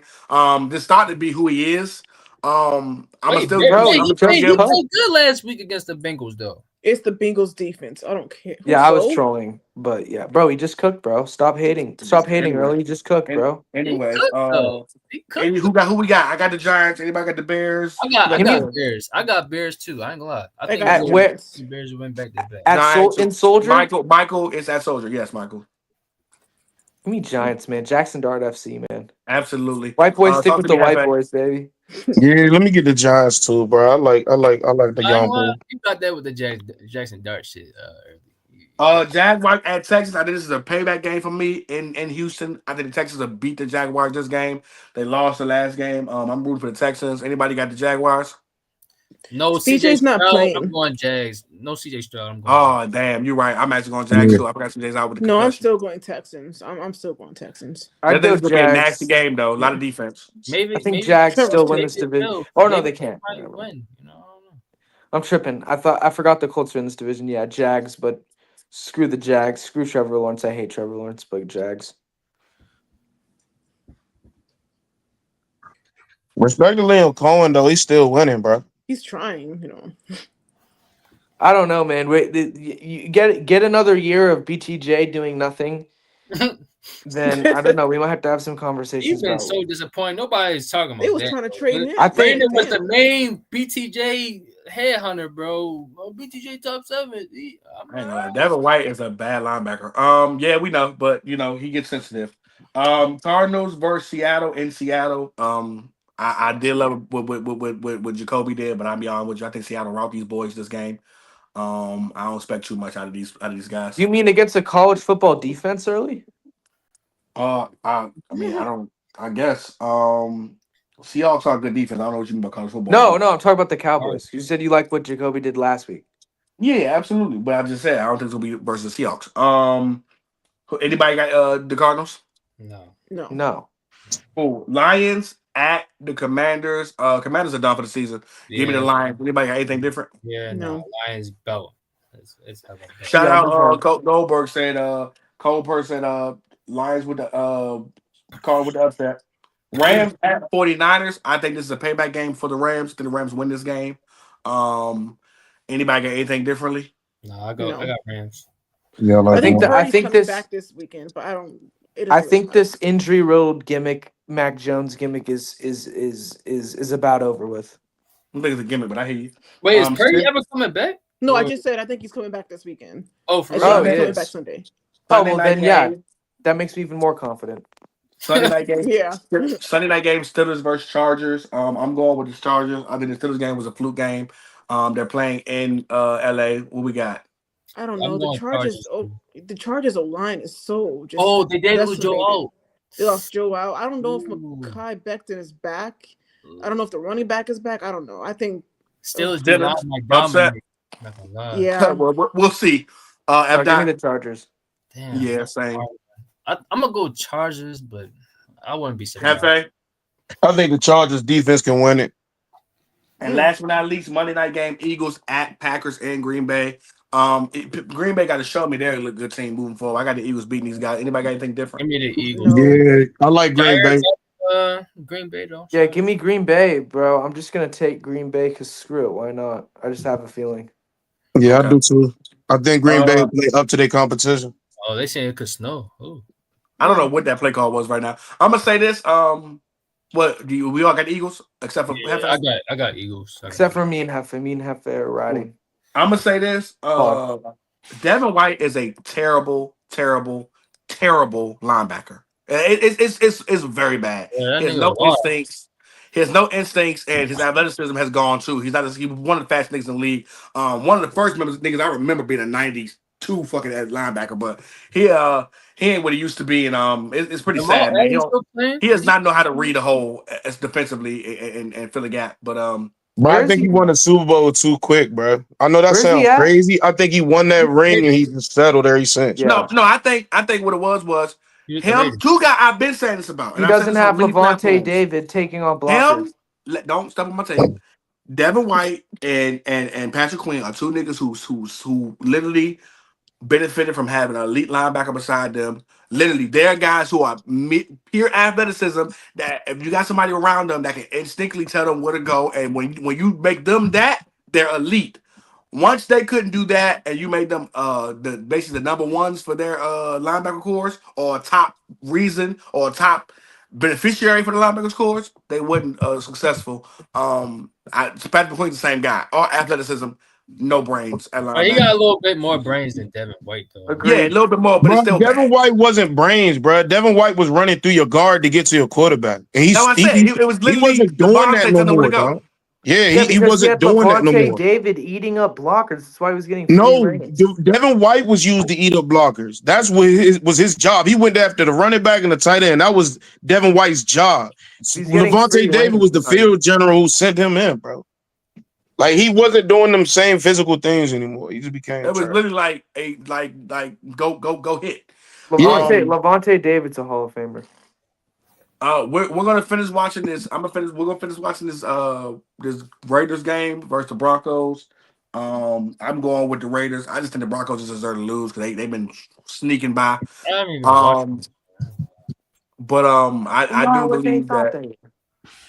This starting to be who he is. I'm Wait, still, Bear- bro, Hey, I'm he still played give him. good last week against the Bengals, though. It's the Bengals defense. I don't care. Yeah, I was So? trolling, but yeah, bro, he just cooked, bro. Stop hating. Stop hating Anyway. early. He just cooked, bro. Anyways, He cooked, though. He cooked. who we got? I got the Giants. Anybody got the Bears? I got Give me- Bears. I got Bears too. I ain't gonna lie. I think got At where- Giants. the Bears went back to back. Giants. in Soldier. Michael is at Soldier. Yes, Michael. Give me Giants, man. Jackson Dart FC, man. Absolutely. White boys stick talk with to the me, white Hefe. boys, baby. Yeah, let me get the Giants too, bro. I like the I ain't young gonna lie, boy. you got that with the Jackson Dart shit. Jaguars at Texas. I think this is a payback game for me in Houston. I think the Texans will beat the Jaguars this game. They lost the last game. I'm rooting for the Texans. Anybody got the Jaguars? No, CJ's CJ not Stroud, playing. I'm going Jags. No CJ Stroud. I'm going. Oh, damn. You're right. I'm actually going Jags Yeah. too. I forgot some days out with the No, I'm concussion. still going Texans. I'm still going Texans. I I'd think go it's going to be a nasty Jags. game, though. A lot of defense. Maybe I think maybe Jags Trevor still win Maybe this division. still. Oh no, Maybe they can't. might Never mind. win. I don't know. I'm tripping. I forgot the Colts are in this division. Yeah, Jags, but screw the Jags. Screw Trevor Lawrence. I hate Trevor Lawrence, but Jags. Respect to Liam Cohen though, he's still winning, bro. He's trying, I don't know, man. Wait, you get another year of BTJ doing nothing. Then I don't know. We might have to have some You've conversations been about. so disappointed. Nobody's talking about They was that. trying to trade him. I think- Brandon was Damn. the main BTJ headhunter, bro. BTJ top 7. I ain't gonna lie. Devin White is a bad linebacker. Yeah, we know, but he gets sensitive. Cardinals versus Seattle in Seattle. I did love what Jacoby did, but I'll be honest with you. I think Seattle route these boys this game. I don't expect too much out of these guys. You mean against a college football defense early? I mean, I don't. I guess. Seahawks are good defense. I don't know what you mean by college football. No. I'm talking about the Cowboys. You said you liked what Jacoby did last week. Yeah, absolutely. But I just said I don't think it's gonna be versus the Seahawks. Anybody got the Cardinals? No. No. Oh, Lions at the Commanders. Commanders are done for the season. Give me the Lions. Anybody got anything different? Yeah, No. no. Lions belt. It's heaven. Shout Yeah, out Coach Goldberg said Goldberg said Lions with the call with the upset. Rams at 49ers. I think this is a payback game for the Rams. I think the Rams win this game. Anybody got anything differently? No, I No. got Rams. Yeah, I think that- I Purdy's think coming this- back this weekend, but I don't. I think this injury-riddled gimmick, Mac Jones gimmick, is about over with. I think it's a gimmick, but I hear you. Wait, is Purdy Sid- ever coming back? No, I Or- just said I think he's coming back this weekend. Oh, for I real? think Oh, he's he coming is. back Sunday. Oh Sunday well, night then yeah, game. that makes me even more confident. Sunday night game. Yeah. Sunday night game. Steelers versus Chargers. I'm going with the Chargers. I think the Steelers game was a fluke game. They're playing in LA. What we got? I don't I'm know. going Chargers, The Chargers line is so just. Oh, they did lose Joe decimated. out. They lost Joe out. I don't know if Ooh. Mekhi Becton is back. I don't know if the running back is back. I don't know. I think Still Steelers, not like upset. dominant. Not gonna lie. yeah. Well, we'll see. Give me F. the Chargers. Damn. Yeah, same. I'm gonna go Chargers, but I wouldn't be surprised. Hefe. I think the Chargers defense can win it. And last but not least, Monday night game: Eagles at Packers in Green Bay. Green Bay got to show me they're a good team moving forward. I got the Eagles beating these guys. Anybody got anything Give different? me the Eagles. No. Yeah, I like Green Bay. Green Bay though. Yeah, give me Green Bay, bro. I'm just gonna take Green Bay because screw it. Why not? I just have a feeling. Yeah, Okay. I do too. I think Green Bay play up to their competition. Oh, they say it could snow. Oh, I don't know what that play call was right now. I'm gonna say this. What do we all got the Eagles except for yeah, Hefe? I got Eagles. Except for me and Hefe. Me and Hefe are riding. I'm gonna say this. Oh. Devin White is a terrible linebacker. It's very bad. Yeah, that He has nigga no wild. instincts. He has no instincts, and his athleticism has gone too. He was one of the fastest niggas in the league. One of the first niggas I remember being a '90s fucking linebacker, but he ain't what he used to be, and it's pretty Jamal sad, man. Adams still playing? He does not know how to read a hole as defensively and fill a gap. But But Where I is think he? he won the Super Bowl too quick, bro. I know that Where's he sounds at? crazy. I think he won that ring and he just settled ever since. Yeah. No, I think what it was He was the him. Raiders. Two guys I've been saying this about, He and I've said doesn't this on have many Levante platforms. David taking on blockers. Him, don't step on my tape. Devin White and Patrick Queen are two niggas who literally benefited from having an elite linebacker beside them. Literally, they're guys who are pure athleticism. That if you got somebody around them that can instinctively tell them where to go, and when you make them that, they're elite. Once they couldn't do that, and you made them basically the number ones for their linebacker cores, or a top reason or a top beneficiary for the linebacker cores, they wasn't successful. Patrick Queen's the same guy. All athleticism, no brains at He got a linebacker. little bit more brains than Devin White, though. Yeah, a Agreed. little bit more, but Bro, it's still Devin bad. White wasn't brains, bro. Devin White was running through your guard to get to your quarterback. And That's what I said. It was he literally wasn't doing Devontae that no telling them where more, to go. dog. Yeah, Yeah, he because he wasn't had doing that no Levante more. David eating up blockers. That's why he was getting free No, reigns. Devin White was used to eat up blockers. That's what was his job. He went after the running back and the tight end. That was Devin White's job. He's getting free Levante David was the reigns. field general who sent him in, bro. Like he wasn't doing them same physical things anymore. He just became It was trash. literally like go hit. Levante Levante David's a Hall of Famer. We're gonna finish watching this. We're gonna finish watching this Raiders game versus the Broncos. I'm going with the Raiders. I just think the Broncos just deserve to lose because they've been sneaking by. I haven't even watched. But I Why do would they believe thought that they?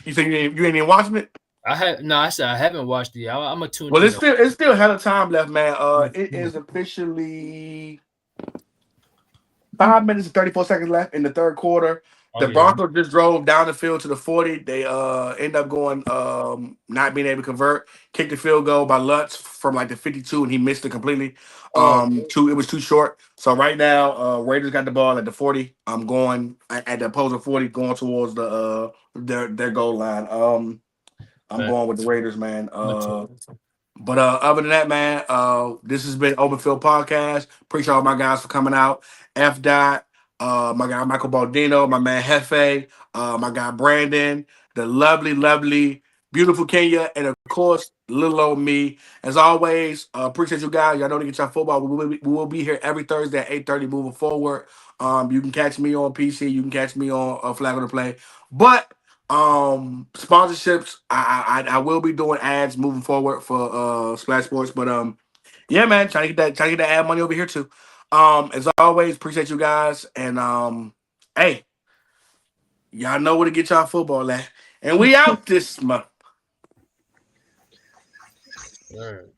you think you ain't even watching it. I said I haven't watched it. I'm a tune Well, in. it's still hella time left, man. It is officially 5 minutes and 34 seconds left in the third quarter. The Broncos just drove down the field to the 40. They end up going not being able to convert, kicked the field goal by Lutz from like the 52, and he missed it completely. It was too short. So right now, Raiders got the ball at the 40. I'm going at the opposing 40, going towards their goal line. I'm going with the Raiders, man. But other than that, man, this has been Open Field Podcast. Appreciate all my guys for coming out. F. Dot, my guy Michael Baldino, my man Hefe, my guy Brandon, the lovely, beautiful Kenya, and of course, little old me. As always, appreciate you guys. Y'all know to get your football. We will be here every Thursday at 8:30 moving forward. You can catch me on PC. You can catch me on Flag on the Play. But sponsorships, I will be doing ads moving forward for Splash Sports. But yeah, man, trying to get that ad money over here too. As always, appreciate you guys. And hey, y'all know where to get y'all football at. And we out this month. Word.